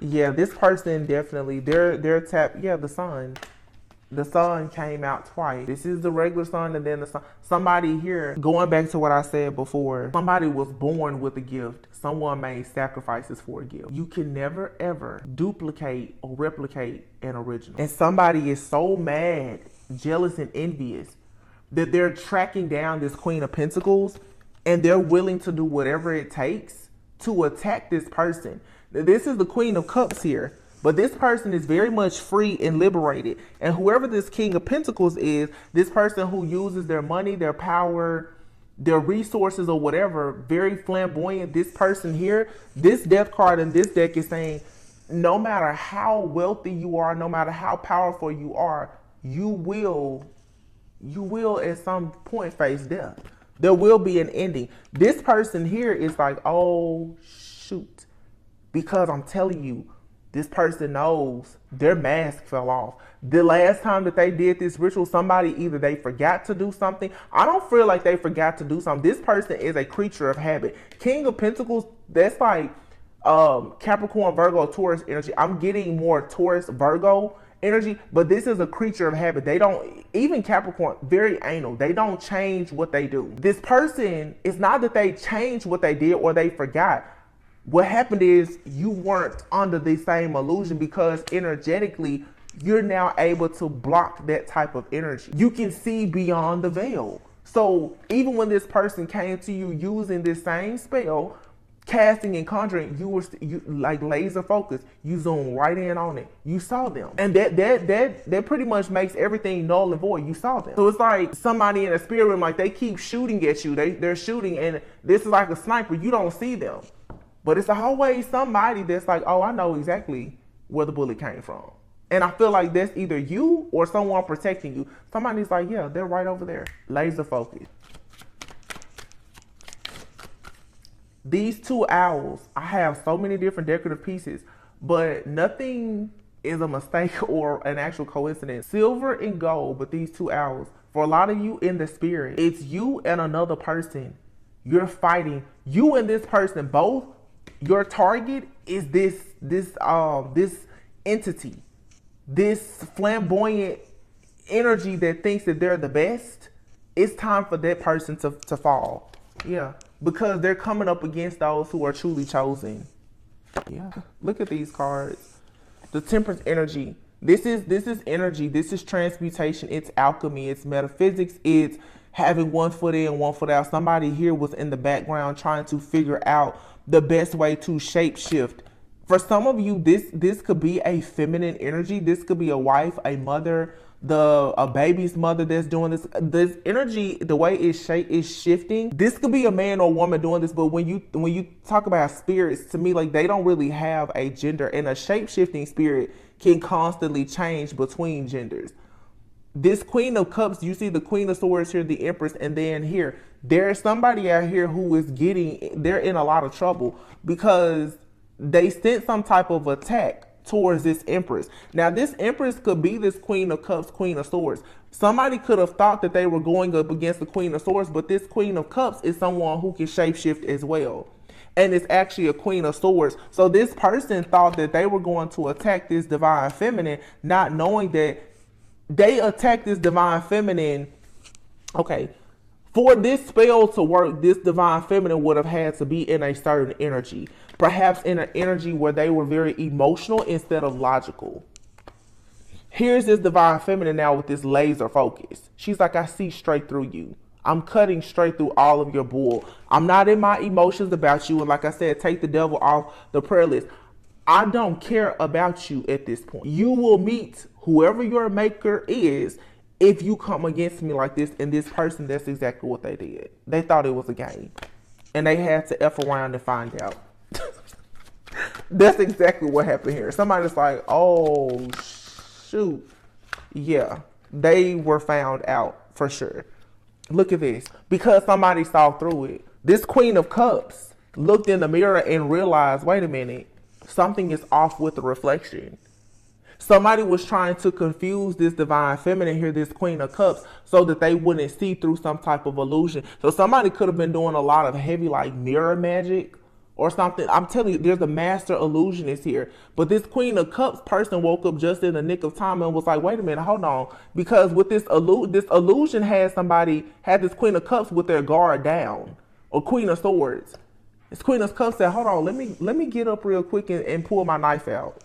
Yeah, this person definitely, they're tapped. Yeah, the sun came out twice. This is the regular sun and then the sun. Somebody here, going back to what I said before, somebody was born with a gift. Someone made sacrifices for a gift. You can never ever duplicate or replicate an original. And somebody is so mad, jealous, and envious that they're tracking down this Queen of Pentacles and they're willing to do whatever it takes to attack this person. This is the Queen of Cups here, but this person is very much free and liberated. And whoever this King of Pentacles is, this person who uses their money, their power, their resources or whatever, very flamboyant. This person here, this death card in this deck is saying, no matter how wealthy you are, no matter how powerful you are, you will at some point face death. There will be an ending. This person here is like, oh shoot. Because I'm telling you, this person knows their mask fell off. The last time that they did this ritual, somebody, either they forgot to do something. I don't feel like they forgot to do something. This person is a creature of habit. King of Pentacles, that's like Capricorn, Virgo, Taurus energy. I'm getting more Taurus, Virgo energy, but this is a creature of habit. They don't, even Capricorn, very anal. They don't change what they do. This person, it's not that they changed what they did or they forgot. What happened is you weren't under the same illusion, because energetically, you're now able to block that type of energy. You can see beyond the veil. So even when this person came to you using this same spell, casting and conjuring, you like laser focused. You zoom right in on it. You saw them, and that pretty much makes everything null and void. You saw them. So it's like somebody in a spirit room, like they keep shooting at you. They're shooting, and this is like a sniper. You don't see them. But it's always somebody that's like, oh, I know exactly where the bullet came from. And I feel like that's either you or someone protecting you. Somebody's like, yeah, they're right over there. Laser focus. These two owls, I have so many different decorative pieces, but nothing is a mistake or an actual coincidence. Silver and gold, but these two owls. For a lot of you in the spirit, it's you and another person. You're fighting. You and this person both. Your target is this entity, this flamboyant energy that thinks that they're the best. It's time for that person to fall. Yeah, because they're coming up against those who are truly chosen. Yeah, look at these cards. The Temperance energy. This is energy. This is transmutation. It's alchemy. It's metaphysics. It's having one foot in, one foot out. Somebody here was in the background trying to figure out the best way to shape shift. For some of you, this could be a feminine energy. This could be a wife, a mother, a baby's mother that's doing this. This energy, the way it's shifting. This could be a man or woman doing this, but when you talk about spirits, to me, like, they don't really have a gender, and a shape-shifting spirit can constantly change between genders. This Queen of Cups, you see the Queen of Swords here, the Empress, and then here, there's somebody out here who is they're in a lot of trouble because they sent some type of attack towards this Empress. Now, this Empress could be this Queen of Cups, Queen of Swords. Somebody could have thought that they were going up against the Queen of Swords, but this Queen of Cups is someone who can shapeshift as well. And it's actually a Queen of Swords. So this person thought that they were going to attack this Divine Feminine, not knowing that they attacked this Divine Feminine. Okay, for this spell to work, this Divine Feminine would have had to be in a certain energy. Perhaps in an energy where they were very emotional instead of logical. Here's this Divine Feminine now with this laser focus. She's like, I see straight through you. I'm cutting straight through all of your bull. I'm not in my emotions about you. And like I said, take the devil off the prayer list. I don't care about you at this point. You will meet whoever your maker is if you come against me like this. And this person, that's exactly what they did. They thought it was a game. And they had to F around and find out. That's exactly what happened here. Somebody's like, oh, shoot. Yeah, they were found out for sure. Look at this. Because somebody saw through it. This Queen of Cups looked in the mirror and realized, wait a minute, something is off with the reflection. Somebody was trying to confuse this Divine Feminine here, this Queen of Cups, so that they wouldn't see through some type of illusion. So somebody could have been doing a lot of heavy, like, mirror magic or something. I'm telling you, there's a master illusionist here. But this Queen of Cups person woke up just in the nick of time and was like, wait a minute, hold on. Because with this illusion had this Queen of Cups with their guard down. Or Queen of Swords. This Queen of Cups said, hold on, let me get up real quick and pull my knife out.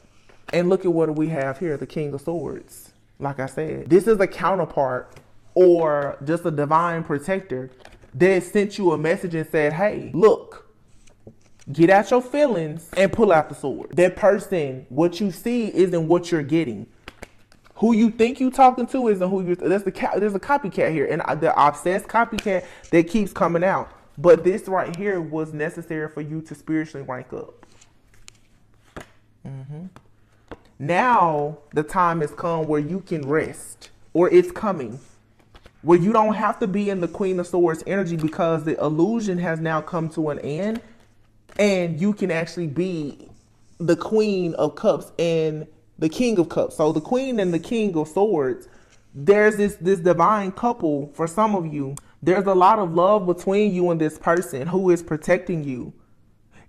And look at what we have here, the King of Swords. Like I said, this is a counterpart or just a divine protector that sent you a message and said, hey, look, get out your feelings and pull out the sword. That person, what you see isn't what you're getting. Who you think you talking to isn't who you're. There's a copycat here, and the obsessed copycat that keeps coming out. But this right here was necessary for you to spiritually rank up. Now the time has come where you can rest, or it's coming, where you don't have to be in the Queen of Swords energy because the illusion has now come to an end. And you can actually be the Queen of Cups and the King of Cups. So the Queen and the King of Swords, there's this divine couple for some of you. There's a lot of love between you and this person who is protecting you.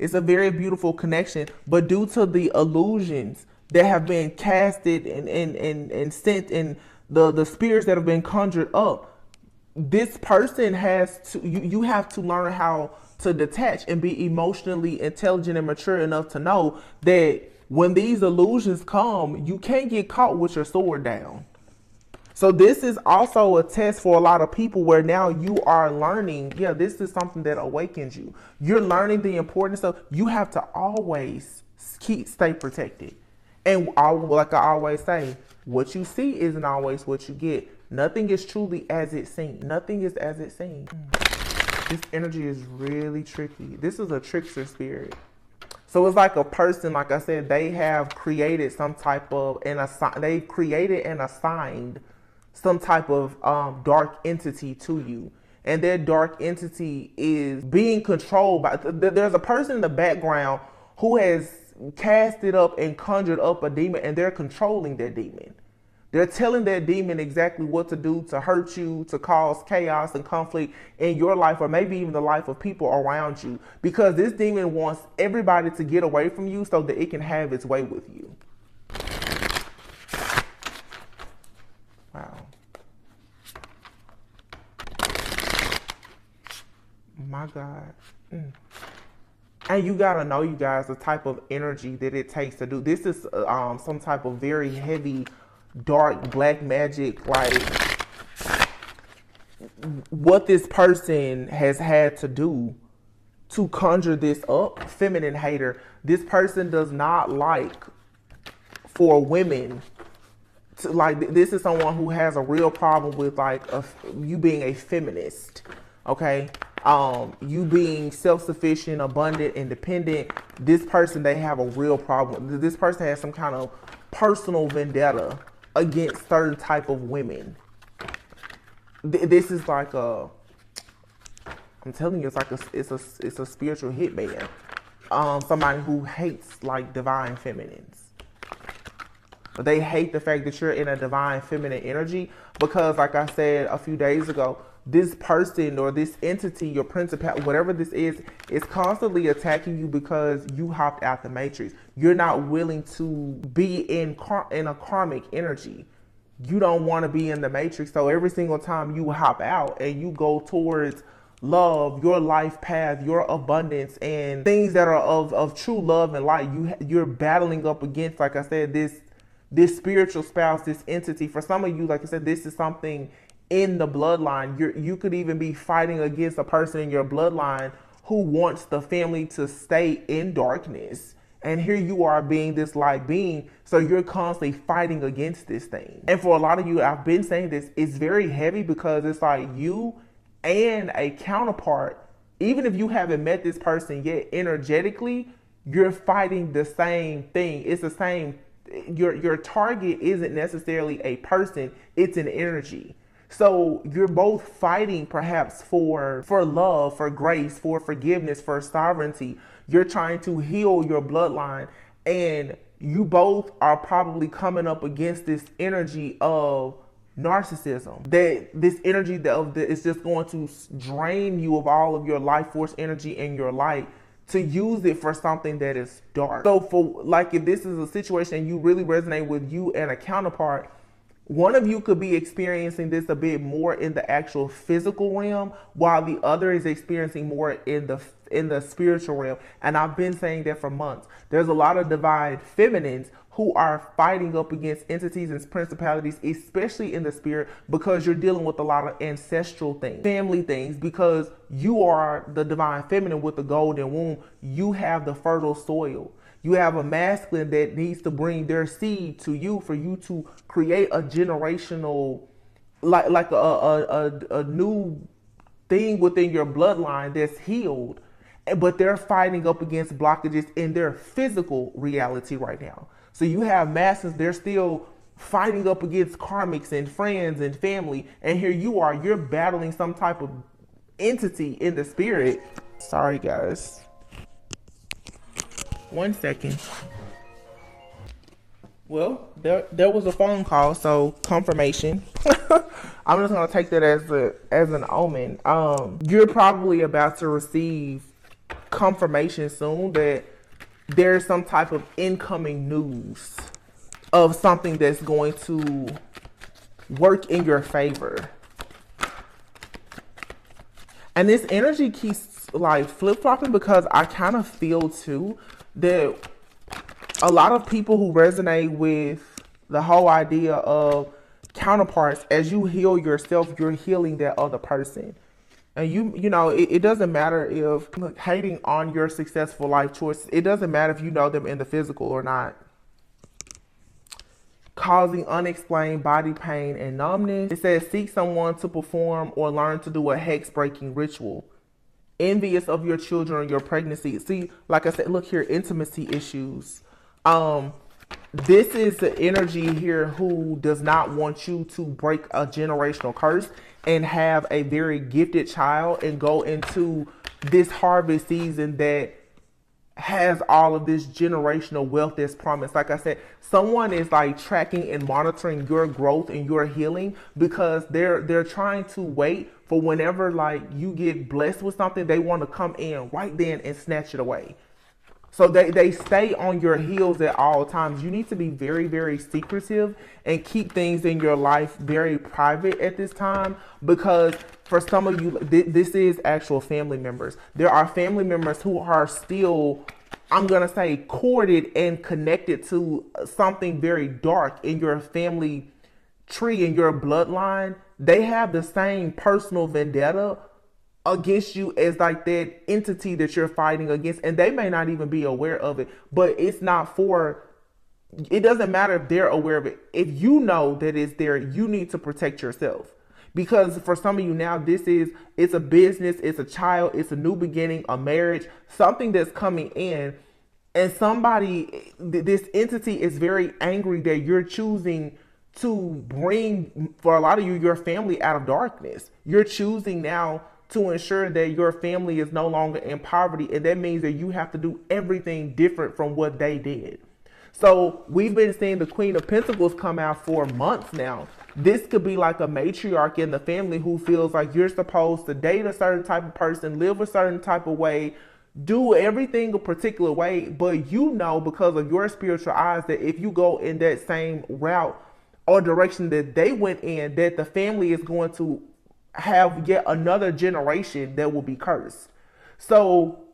It's a very beautiful connection. But due to the illusions that have been casted and sent and the spirits that have been conjured up, this person has to, you have to learn how to detach and be emotionally intelligent and mature enough to know that when these illusions come, you can't get caught with your sword down. So this is also a test for a lot of people where now you are learning. Yeah, this is something that awakens you. You're learning the importance of, you have to always stay protected. And like I always say, what you see isn't always what you get. Nothing is truly as it seems. Nothing is as it seems. This energy is really tricky. This is a trickster spirit. So it's like a person, like I said, they have created some type of, they've created and assigned some type of dark entity to you. And that dark entity is being controlled by, there's a person in the background who has casted up and conjured up a demon, and they're controlling that demon. They're telling that demon exactly what to do to hurt you, to cause chaos and conflict in your life, or maybe even the life of people around you. Because this demon wants everybody to get away from you so that it can have its way with you. Wow. My God. And you gotta know, you guys, the type of energy that it takes to do. This is some type of very heavy, dark black magic. Like, what this person has had to do to conjure this up. Feminine hater. This person does not like for women to, like, this is someone who has a real problem with like you being a feminist. Okay. You being self-sufficient, abundant, independent. This person, they have a real problem. This person has some kind of personal vendetta against certain type of women. This is like I'm telling you, it's like it's a spiritual hitman. Somebody who hates like divine feminines. They hate the fact that you're in a divine feminine energy because, like I said a few days ago, this person or this entity, your principal, whatever this is constantly attacking you because you hopped out the matrix. You're not willing to be in a karmic energy. You don't want to be in the matrix. So every single time you hop out and you go towards love, your life path, your abundance, and things that are of true love and light, you're battling up against, like I said, this spiritual spouse, this entity. For some of you, like I said, this is something in the bloodline. You could even be fighting against a person in your bloodline who wants the family to stay in darkness. And here you are being this light being. So you're constantly fighting against this thing. And for a lot of you, I've been saying this, it's very heavy because it's like you and a counterpart, even if you haven't met this person yet, energetically, you're fighting the same thing. It's the same. Your target isn't necessarily a person, it's an energy. So you're both fighting perhaps for love, for grace, for forgiveness, for sovereignty. You're trying to heal your bloodline, and you both are probably coming up against this energy of narcissism. That this energy that is just going to drain you of all of your life force energy and your light to use it for something that is dark. So for like, if this is a situation you really resonate with you and a counterpart, one of you could be experiencing this a bit more in the actual physical realm, while the other is experiencing more in the spiritual realm. And I've been saying that for months. There's a lot of divine feminines who are fighting up against entities and principalities, especially in the spirit, because you're dealing with a lot of ancestral things, family things, because you are the divine feminine with the golden womb. You have the fertile soil. You have a masculine that needs to bring their seed to you for you to create a generational, like a new thing within your bloodline that's healed. But they're fighting up against blockages in their physical reality right now. So you have masses, they're still fighting up against karmics and friends and family. And here you are, you're battling some type of entity in the spirit. Sorry, guys. 1 second. Well, there was a phone call, so confirmation. I'm just gonna take that as an omen. You're probably about to receive confirmation soon that there's some type of incoming news of something that's going to work in your favor. And this energy keeps like flip-flopping because I kind of feel too that a lot of people who resonate with the whole idea of counterparts, as you heal yourself, you're healing that other person. And you know, it doesn't matter if hating on your successful life choices, it doesn't matter if you know them in the physical or not. Causing unexplained body pain and numbness. It says seek someone to perform or learn to do a hex breaking ritual. Envious of your children or your pregnancy. See, like I said, look here, intimacy issues. This is the energy here who does not want you to break a generational curse and have a very gifted child and go into this harvest season that has all of this generational wealth that's promised. Like I said, someone is like tracking and monitoring your growth and your healing because they're trying to wait for whenever like you get blessed with something, they want to come in right then and snatch it away. So they stay on your heels at all times. You need to be very, very secretive and keep things in your life very private at this time, because for some of you, this is actual family members. There are family members who are still, I'm going to say, corded and connected to something very dark in your family tree, in your bloodline, they have the same personal vendetta against you as like that entity that you're fighting against, and they may not even be aware of it. But it's not for, it doesn't matter if they're aware of it. If you know that it's there, you need to protect yourself. Because for some of you now, it's a business, it's a child, it's a new beginning, a marriage, something that's coming in. And somebody, this entity is very angry that you're choosing to bring, for a lot of you, your family out of darkness. You're choosing now to ensure that your family is no longer in poverty. And that means that you have to do everything different from what they did. So we've been seeing the Queen of Pentacles come out for months now. This could be like a matriarch in the family who feels like you're supposed to date a certain type of person, live a certain type of way, do everything a particular way. But you know, because of your spiritual eyes, that if you go in that same route or direction that they went in, that the family is going to have yet another generation that will be cursed. So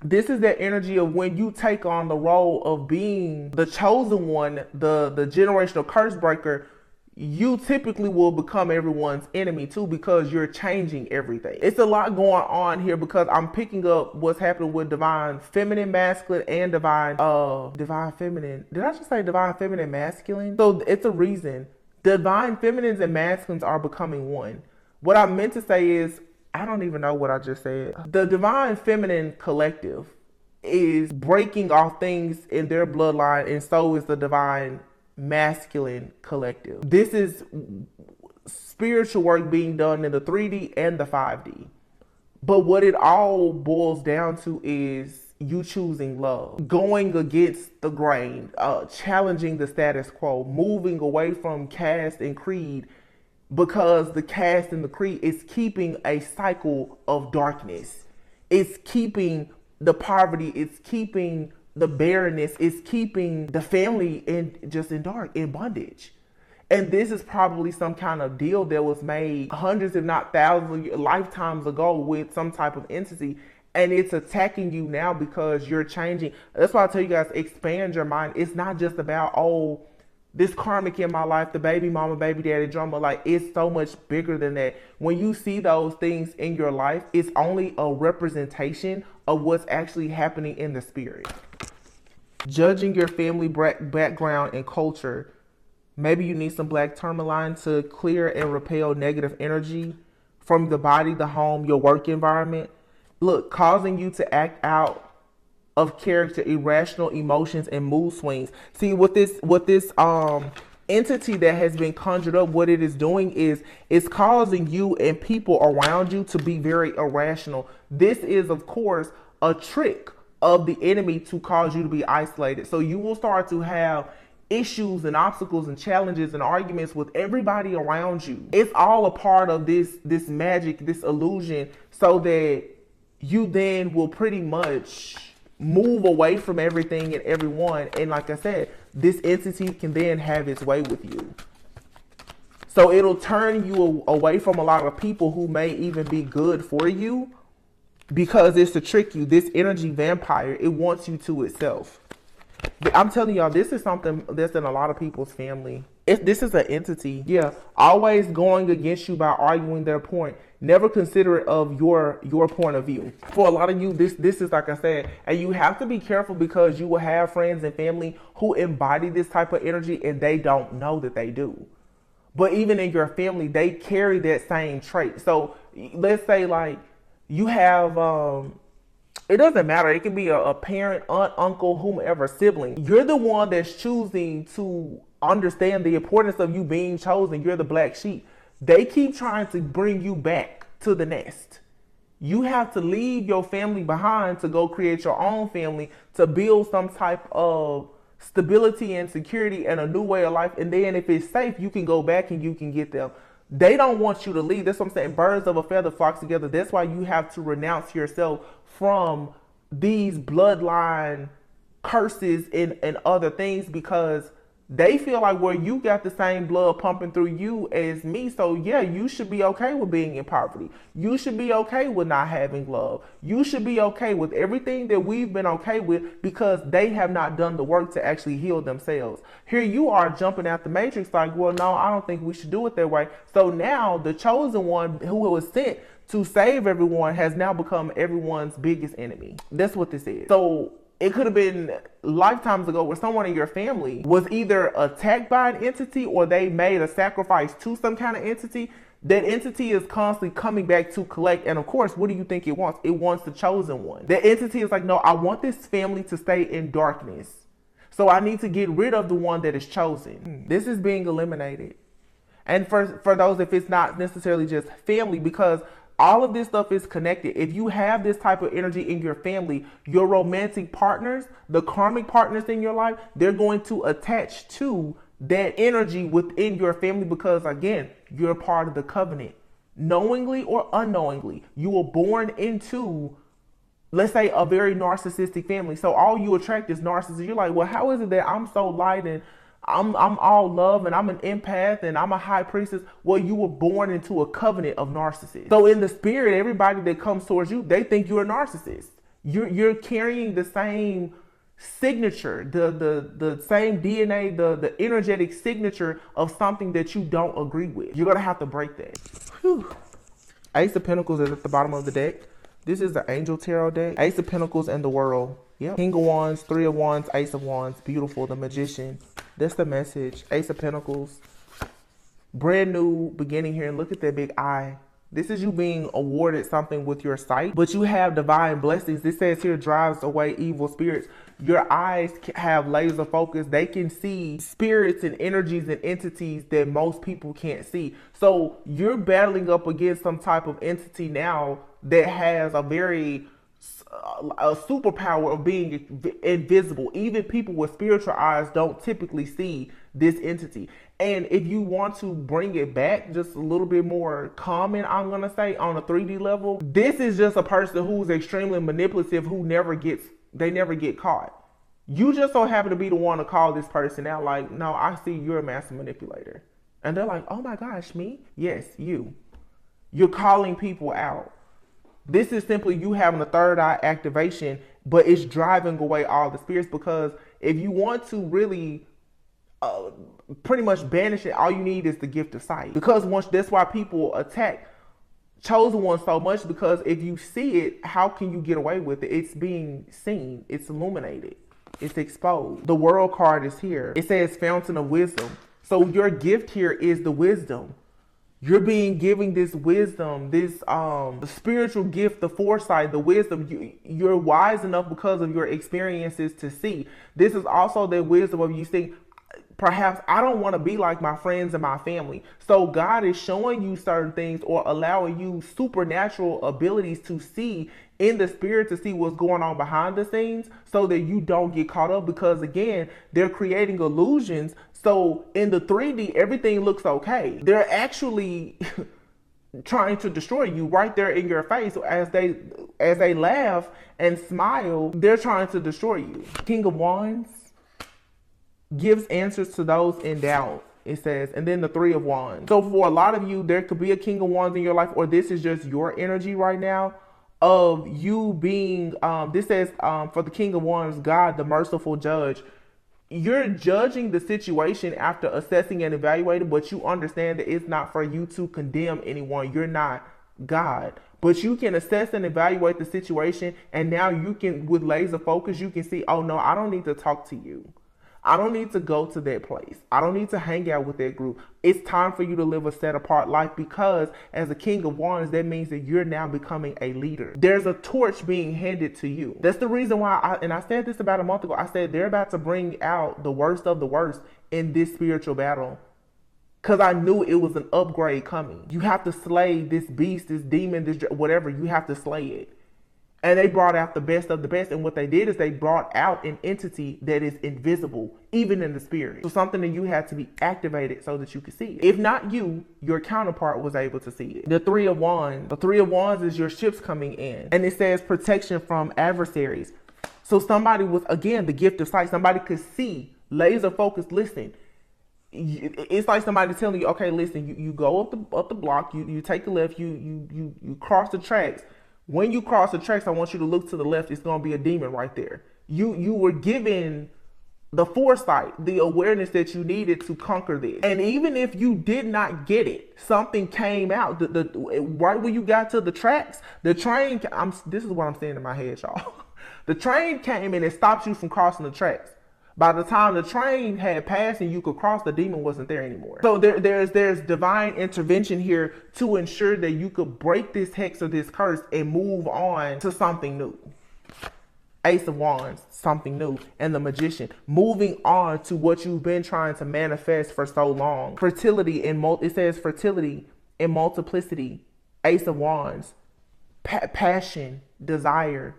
this is that energy of when you take on the role of being the chosen one, the generational curse breaker, you typically will become everyone's enemy too, because you're changing everything. It's a lot going on here because I'm picking up what's happening with divine feminine masculine and divine feminine. Did I just say divine feminine masculine? So it's a reason. Divine feminines and masculines are becoming one. What I meant to say is, I don't even know what I just said. The divine feminine collective is breaking off things in their bloodline, and so is the divine masculine collective. This is spiritual work being done in the 3D and the 5D. But what it all boils down to is you choosing love, going against the grain, challenging the status quo, moving away from caste and creed, because the caste and the creed is keeping a cycle of darkness. It's keeping the poverty, it's keeping the barrenness, it's keeping the family in dark, in bondage. And this is probably some kind of deal that was made hundreds, if not thousands, lifetimes ago with some type of entity. And it's attacking you now because you're changing. That's why I tell you guys, expand your mind. It's not just about, oh, this karmic in my life, the baby mama, baby daddy drama. Like, it's so much bigger than that. When you see those things in your life, it's only a representation of what's actually happening in the spirit. Judging your family background and culture. Maybe you need some black tourmaline to clear and repel negative energy from the body, the home, your work environment. Look, causing you to act out of character, irrational emotions and mood swings. See, what this entity that has been conjured up, what it is doing is it's causing you and people around you to be very irrational. This is, of course, a trick of the enemy to cause you to be isolated. So you will start to have issues and obstacles and challenges and arguments with everybody around you. It's all a part of this magic, this illusion, so that you then will pretty much move away from everything and everyone. And like I said, this entity can then have its way with you. So it'll turn you away from a lot of people who may even be good for you, because it's to trick you. This energy vampire, it wants you to itself. I'm telling y'all, this is something that's in a lot of people's family. If this is an entity, yeah, always going against you by arguing their point. Never consider it of your point of view. For a lot of you, this is, like I said, and you have to be careful, because you will have friends and family who embody this type of energy and they don't know that they do. But even in your family, they carry that same trait. So let's say like you have, it doesn't matter. It can be a parent, aunt, uncle, whomever, sibling. You're the one that's choosing to understand the importance of you being chosen. You're the black sheep. They keep trying to bring you back to the nest. You have to leave your family behind to go create your own family, to build some type of stability and security and a new way of life. And then if it's safe, you can go back and you can get them. They don't want you to leave. That's what I'm saying. Birds of a feather flock together. That's why you have to renounce yourself from these bloodline curses and other things, because They feel like, well, you got the same blood pumping through you as me. So yeah, you should be okay with being in poverty. You should be okay with not having love. You should be okay with everything that we've been okay with, because they have not done the work to actually heal themselves. Here you are jumping out the matrix like, well, no, I don't think we should do it that way. So now the chosen one who was sent to save everyone has now become everyone's biggest enemy. That's what this is. So it could have been lifetimes ago where someone in your family was either attacked by an entity or they made a sacrifice to some kind of entity. That entity is constantly coming back to collect. And of course, what do you think it wants? It wants the chosen one. The entity is like, no, I want this family to stay in darkness. So I need to get rid of the one that is chosen. This is being eliminated. And for those, if it's not necessarily just family, because all of this stuff is connected. If you have this type of energy in your family, your romantic partners, the karmic partners in your life, they're going to attach to that energy within your family, because again, you're part of the covenant. Knowingly or unknowingly, you were born into, let's say, a very narcissistic family. So all you attract is narcissists. You're like, well, how is it that I'm so light and I'm all love and I'm an empath and I'm a high priestess? Well, you were born into a covenant of narcissists. So in the spirit, everybody that comes towards you, they think you're a narcissist. You're carrying the same signature, the same DNA, the energetic signature of something that you don't agree with. You're gonna have to break that. Whew. Ace of Pentacles is at the bottom of the deck. This is the Angel Tarot deck. Ace of Pentacles and the World. Yep. King of Wands, Three of Wands, Ace of Wands. Beautiful. The Magician. That's the message. Ace of Pentacles. Brand new beginning here. And look at that big eye. This is you being awarded something with your sight, but you have divine blessings. This says here, drives away evil spirits. Your eyes have laser focus. They can see spirits and energies and entities that most people can't see. So you're battling up against some type of entity now that has a superpower of being invisible. Even people with spiritual eyes don't typically see this entity. And if you want to bring it back just a little bit more common, I'm going to say on a 3D level, this is just a person who's extremely manipulative, who never get caught. You just so happen to be the one to call this person out like, no, I see you're a master manipulator. And they're like, oh my gosh, me? Yes, you. You're calling people out. This is simply you having a third eye activation, but it's driving away all the spirits, because if you want to really pretty much banish it, all you need is the gift of sight. Because that's why people attack chosen ones so much, because if you see it, how can you get away with it? It's being seen. It's illuminated. It's exposed. The World card is here. It says Fountain of Wisdom. So your gift here is the wisdom. You're being given this wisdom, this the spiritual gift, the foresight, the wisdom. You're wise enough because of your experiences to see. This is also the wisdom of you think, perhaps I don't want to be like my friends and my family. So God is showing you certain things or allowing you supernatural abilities to see in the spirit, to see what's going on behind the scenes, so that you don't get caught up, because again, they're creating illusions. So in the 3D, everything looks okay. They're actually trying to destroy you right there in your face. So as they laugh and smile, they're trying to destroy you. King of Wands gives answers to those in doubt, it says. And then the Three of Wands. So for a lot of you, there could be a King of Wands in your life, or this is just your energy right now of you being, this says for the King of Wands, God, the merciful judge. You're judging the situation after assessing and evaluating, but you understand that it's not for you to condemn anyone. You're not God, but you can assess and evaluate the situation. And now you can, with laser focus, you can see, oh no, I don't need to talk to you. I don't need to go to that place. I don't need to hang out with that group. It's time for you to live a set apart life, because as a King of Wands, that means that you're now becoming a leader. There's a torch being handed to you. That's the reason why I said this about a month ago. I said they're about to bring out the worst of the worst in this spiritual battle, because I knew it was an upgrade coming. You have to slay this beast, this demon, this whatever. You have to slay it. And they brought out the best of the best. And what they did is they brought out an entity that is invisible, even in the spirit. So something that you had to be activated so that you could see it. If not you, your counterpart was able to see it. The Three of Wands. The Three of Wands is your ships coming in. And it says protection from adversaries. So somebody was, again, the gift of sight. Somebody could see, laser focus, listen. It's like somebody telling you, okay, listen, you go up the block, you take a left, you cross the tracks. When you cross the tracks, I want you to look to the left. It's gonna be a demon right there. You were given the foresight, the awareness that you needed to conquer this. And even if you did not get it, something came out. Right when you got to the tracks, the train. This is what I'm saying in my head, y'all. The train came and it stopped you from crossing the tracks. By the time the train had passed and you could cross, the demon wasn't there anymore. So there's divine intervention here to ensure that you could break this hex or this curse and move on to something new. Ace of Wands, something new. And the Magician, moving on to what you've been trying to manifest for so long. Fertility in it says fertility in multiplicity. Ace of Wands, passion, desire,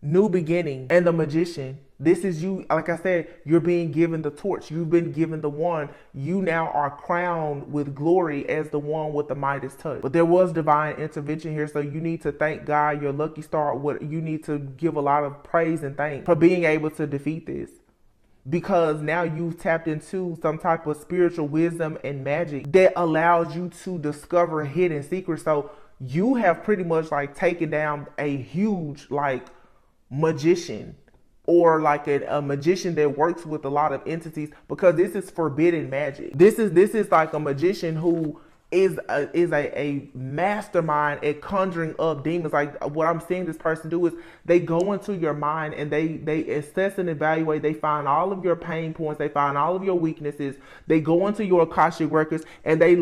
new beginning. And the Magician, this is you. Like I said, you're being given the torch. You've been given the wand. You now are crowned with glory as the one with the Midas touch. But there was divine intervention here, so you need to thank God, your lucky star. What you need to give a lot of praise and thanks for being able to defeat this, because now you've tapped into some type of spiritual wisdom and magic that allows you to discover hidden secrets. So you have pretty much like taken down a huge like magician, or like a magician that works with a lot of entities, because this is forbidden magic. This is like a magician who is a mastermind at conjuring up demons. Like what I'm seeing this person do is they go into your mind and they assess and evaluate. They find all of your pain points. They find all of your weaknesses. They go into your Akashic records and they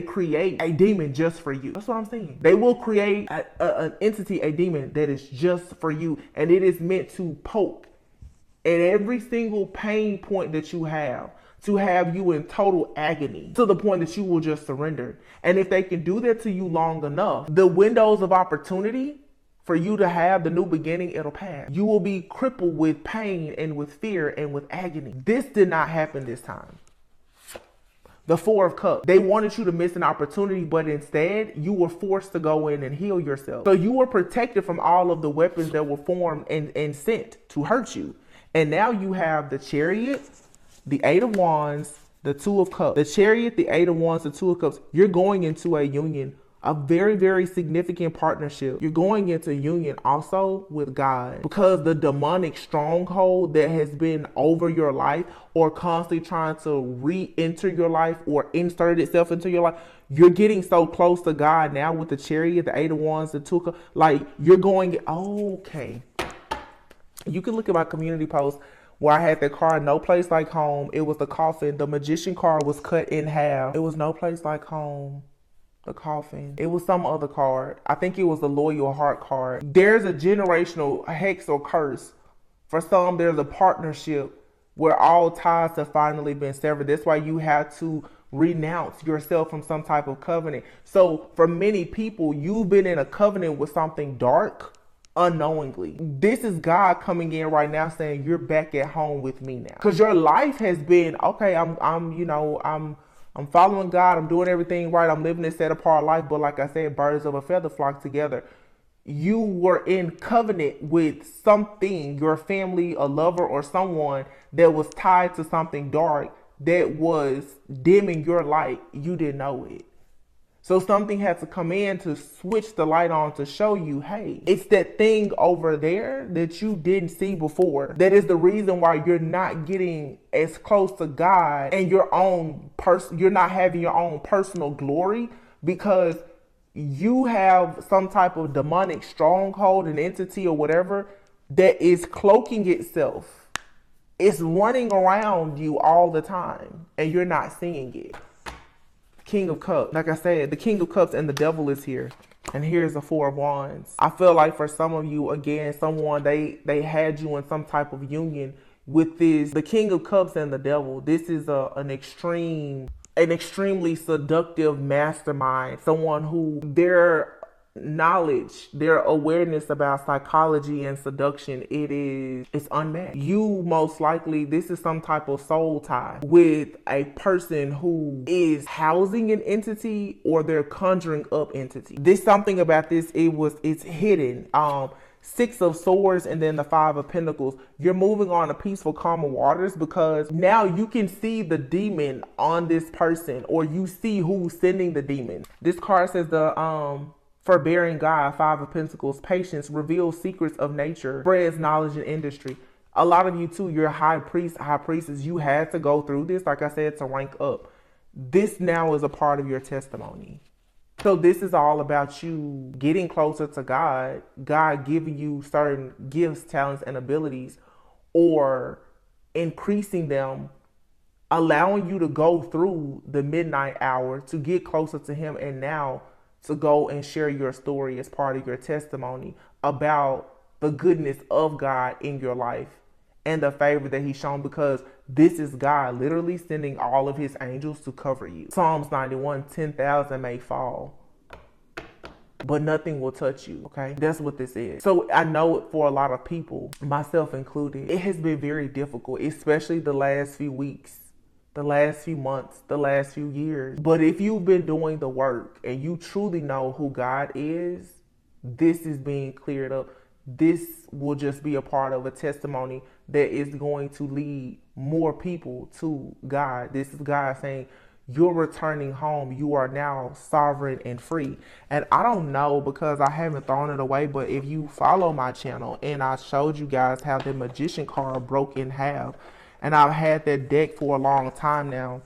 create a demon just for you. That's what I'm saying. They will create an entity, a demon that is just for you, and it is meant to poke at every single pain point that you have, to have you in total agony to the point that you will just surrender. And if they can do that to you long enough, the windows of opportunity for you to have the new beginning, it'll pass. You will be crippled with pain and with fear and with agony. This did not happen this time. The Four of Cups. They wanted you to miss an opportunity, but instead you were forced to go in and heal yourself. So you were protected from all of the weapons that were formed and sent to hurt you. And now you have the Chariot, the Eight of Wands, the Two of Cups. The Chariot, the Eight of Wands, the Two of Cups. You're going into a union, a very, very significant partnership. You're going into union also with God, because the demonic stronghold that has been over your life or constantly trying to re-enter your life or insert itself into your life, you're getting so close to God now with the Chariot, the Eight of Wands, the Two of Cups. Like you're going, okay. You can look at my community post where I had that card, No Place Like Home. It was the coffin. The Magician card was cut in half. It was No Place Like Home. The coffin. It was some other card. I think it was the Loyal Heart card. There's a generational hex or curse. For some, there's a partnership where all ties have finally been severed. That's why you have to renounce yourself from some type of covenant. So for many people, you've been in a covenant with something dark unknowingly. This is God coming in right now saying you're back at home with me now, because your life has been okay. I'm following God. I'm doing everything right. I'm living this set apart life. But like I said, birds of a feather flock together. You were in covenant with something, your family, a lover, or someone that was tied to something dark that was dimming your light. You didn't know it. So something had to come in to switch the light on to show you, hey, it's that thing over there that you didn't see before. That is the reason why you're not getting as close to God and your own you're not having your own personal glory, because you have some type of demonic stronghold, an entity or whatever that is cloaking itself. It's running around you all the time and you're not seeing it. King of Cups. Like I said, the King of Cups and the Devil is here. And here's the Four of Wands. I feel like for some of you, again, someone, they had you in some type of union with this. The King of Cups and the Devil. This is an extremely seductive mastermind. Someone who their knowledge, their awareness about psychology and seduction, it's unmatched. You most likely, this is some type of soul tie with a person who is housing an entity or they're conjuring up entity. There's something about this, it's hidden. Six of Swords and then the Five of Pentacles. You're moving on to peaceful, calmer waters because now you can see the demon on this person, or you see who's sending the demon. This card says the forbearing God, Five of Pentacles, patience, reveals secrets of nature, spreads knowledge in industry. A lot of you too, you're high priest, high priestess. You had to go through this, like I said, to rank up. This now is a part of your testimony. So this is all about you getting closer to God, God giving you certain gifts, talents, and abilities, or increasing them, allowing you to go through the midnight hour to get closer to him, and now to go and share your story as part of your testimony about the goodness of God in your life and the favor that he's shown, because this is God literally sending all of his angels to cover you. Psalms 91, 10,000 may fall, but nothing will touch you, okay? That's what this is. So I know for a lot of people, myself included, it has been very difficult, especially the last few weeks, the last few months, the last few years. But if you've been doing the work and you truly know who God is, this is being cleared up. This will just be a part of a testimony that is going to lead more people to God. This is God saying, you're returning home. You are now sovereign and free. And I don't know, because I haven't thrown it away, but if you follow my channel, and I showed you guys how the Magician card broke in half, and I've had that deck for a long time now.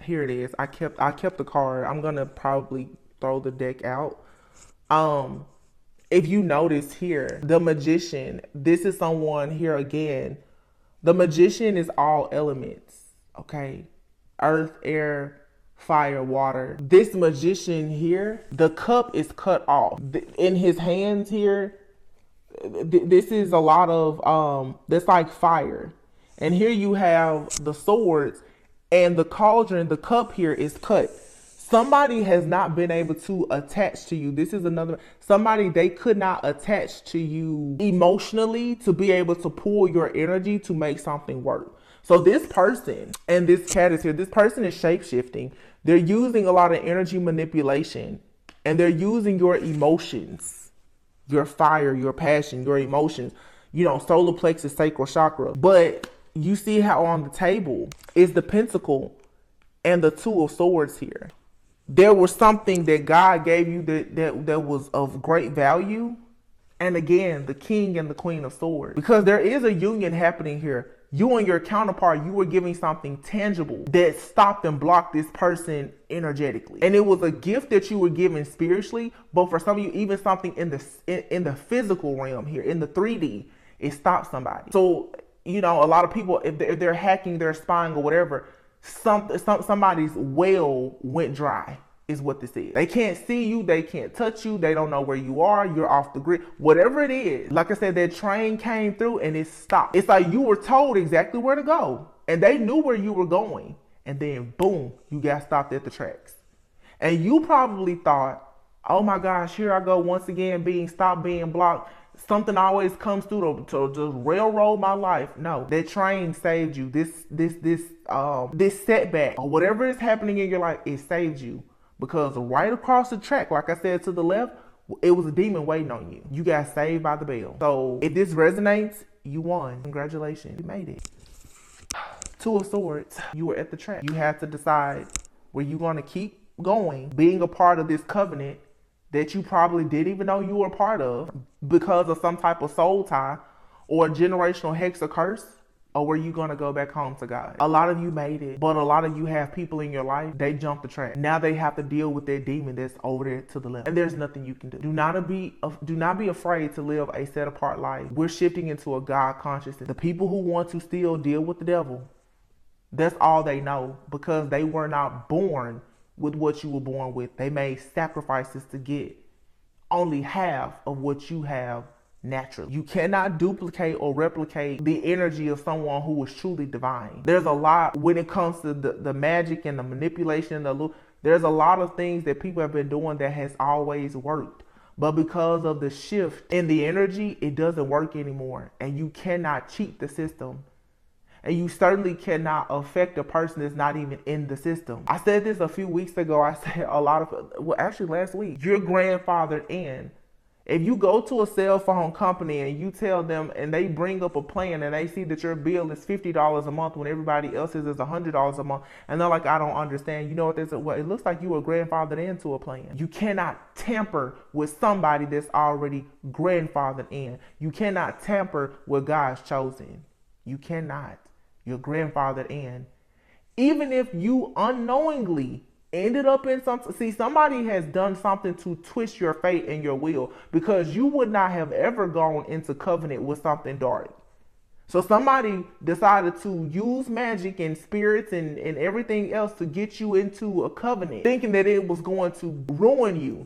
Here it is. I kept the card. I'm gonna probably throw the deck out. If you notice here, the Magician, this is someone here again. The Magician is all elements, okay? Earth, air, fire, water. This Magician here, the cup is cut off. In his hands here, this is a lot of, that's like fire. And here you have the swords and the cauldron, the cup here is cut. Somebody has not been able to attach to you. This is another, somebody, they could not attach to you emotionally to be able to pull your energy to make something work. So this person, and this cat is here, this person is shape-shifting. They're using a lot of energy manipulation, and they're using your emotions, your fire, your passion, your emotions, you know, solar plexus, sacral chakra. But you see how on the table is the pentacle and the two of swords here. There was something that God gave you that was of great value. And again, the king and the queen of swords, because there is a union happening here. You and your counterpart, you were giving something tangible that stopped and blocked this person energetically. And it was a gift that you were given spiritually, but for some of you, even something in the physical realm here, in the 3D, it stopped somebody. So, you know, a lot of people, if they're hacking their spine or whatever, somebody's well went dry is what this is. They can't see you, they can't touch you, they don't know where you are, you're off the grid, whatever it is. Like I said, that train came through and it stopped. It's like you were told exactly where to go and they knew where you were going, and then boom, you got stopped at the tracks. And you probably thought, oh my gosh, here I go once again, being stopped, being blocked. Something always comes through to just railroad my life. No, that train saved you. This setback or whatever is happening in your life, it saved you. Because right across the track, like I said, to the left, it was a demon waiting on you. You got saved by the bell. So if this resonates, you won. Congratulations, you made it. Two of Swords, you were at the track. You had to decide, were you going to keep going, being a part of this covenant that you probably didn't even know you were a part of because of some type of soul tie or a generational hex or curse? Or were you going to go back home to God? A lot of you made it, but a lot of you have people in your life, they jumped the track. Now they have to deal with that demon that's over there to the left. And there's nothing you can do. Do not be afraid to live a set apart life. We're shifting into a God consciousness. The people who want to still deal with the devil, that's all they know, because they were not born with what you were born with. They made sacrifices to get only half of what you have naturally. You cannot duplicate or replicate the energy of someone who is truly divine. There's a lot when it comes to the magic and the manipulation, there's a lot of things that people have been doing that has always worked. But because of the shift in the energy, it doesn't work anymore. And you cannot cheat the system. And you certainly cannot affect a person that's not even in the system. I said this a few weeks ago. I said a lot of, well, actually last week, you're grandfathered in. If you go to a cell phone company and you tell them, and they bring up a plan and they see that your bill is $50 a month when everybody else's is $100 a month, and they're like, I don't understand. You know what they say? Well, it looks like you were grandfathered into a plan. You cannot tamper with somebody that's already grandfathered in. You cannot tamper with God's chosen. You cannot. You're grandfathered in. Even if you unknowingly ended up in somebody has done something to twist your fate and your will, because you would not have ever gone into covenant with something dark. So somebody decided to use magic and spirits and everything else to get you into a covenant, thinking that it was going to ruin you,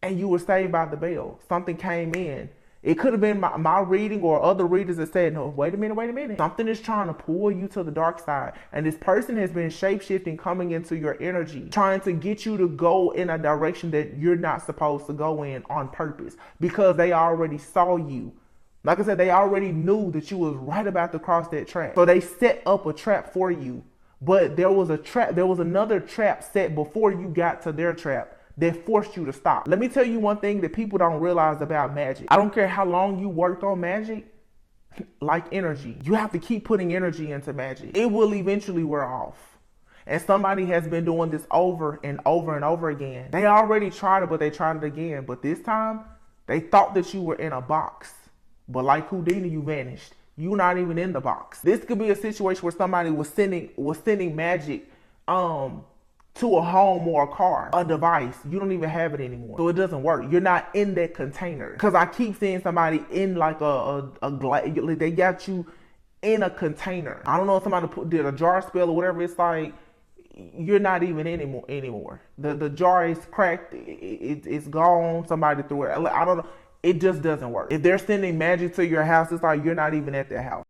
and you were saved by the bell. Something came in. It could have been my reading or other readers that said, no, wait a minute. Something is trying to pull you to the dark side. And this person has been shape-shifting, coming into your energy, trying to get you to go in a direction that you're not supposed to go in on purpose, because they already saw you. Like I said, they already knew that you was right about to cross that trap. So they set up a trap for you. But there was another trap set before you got to their trap that forced you to stop. Let me tell you one thing that people don't realize about magic. I don't care how long you worked on magic, like energy. You have to keep putting energy into magic. It will eventually wear off. And somebody has been doing this over and over and over again. They already tried it, but they tried it again. But this time, they thought that you were in a box. But like Houdini, you vanished. You're not even in the box. This could be a situation where somebody was sending magic to a home or a car, a device. You don't even have it anymore. So it doesn't work. You're not in that container. Because I keep seeing somebody in like a glass. They got you in a container. I don't know if somebody did a jar spell or whatever. It's like, you're not even anymore. The jar is cracked. It's gone. Somebody threw it. I don't know. It just doesn't work. If they're sending magic to your house, it's like you're not even at their house.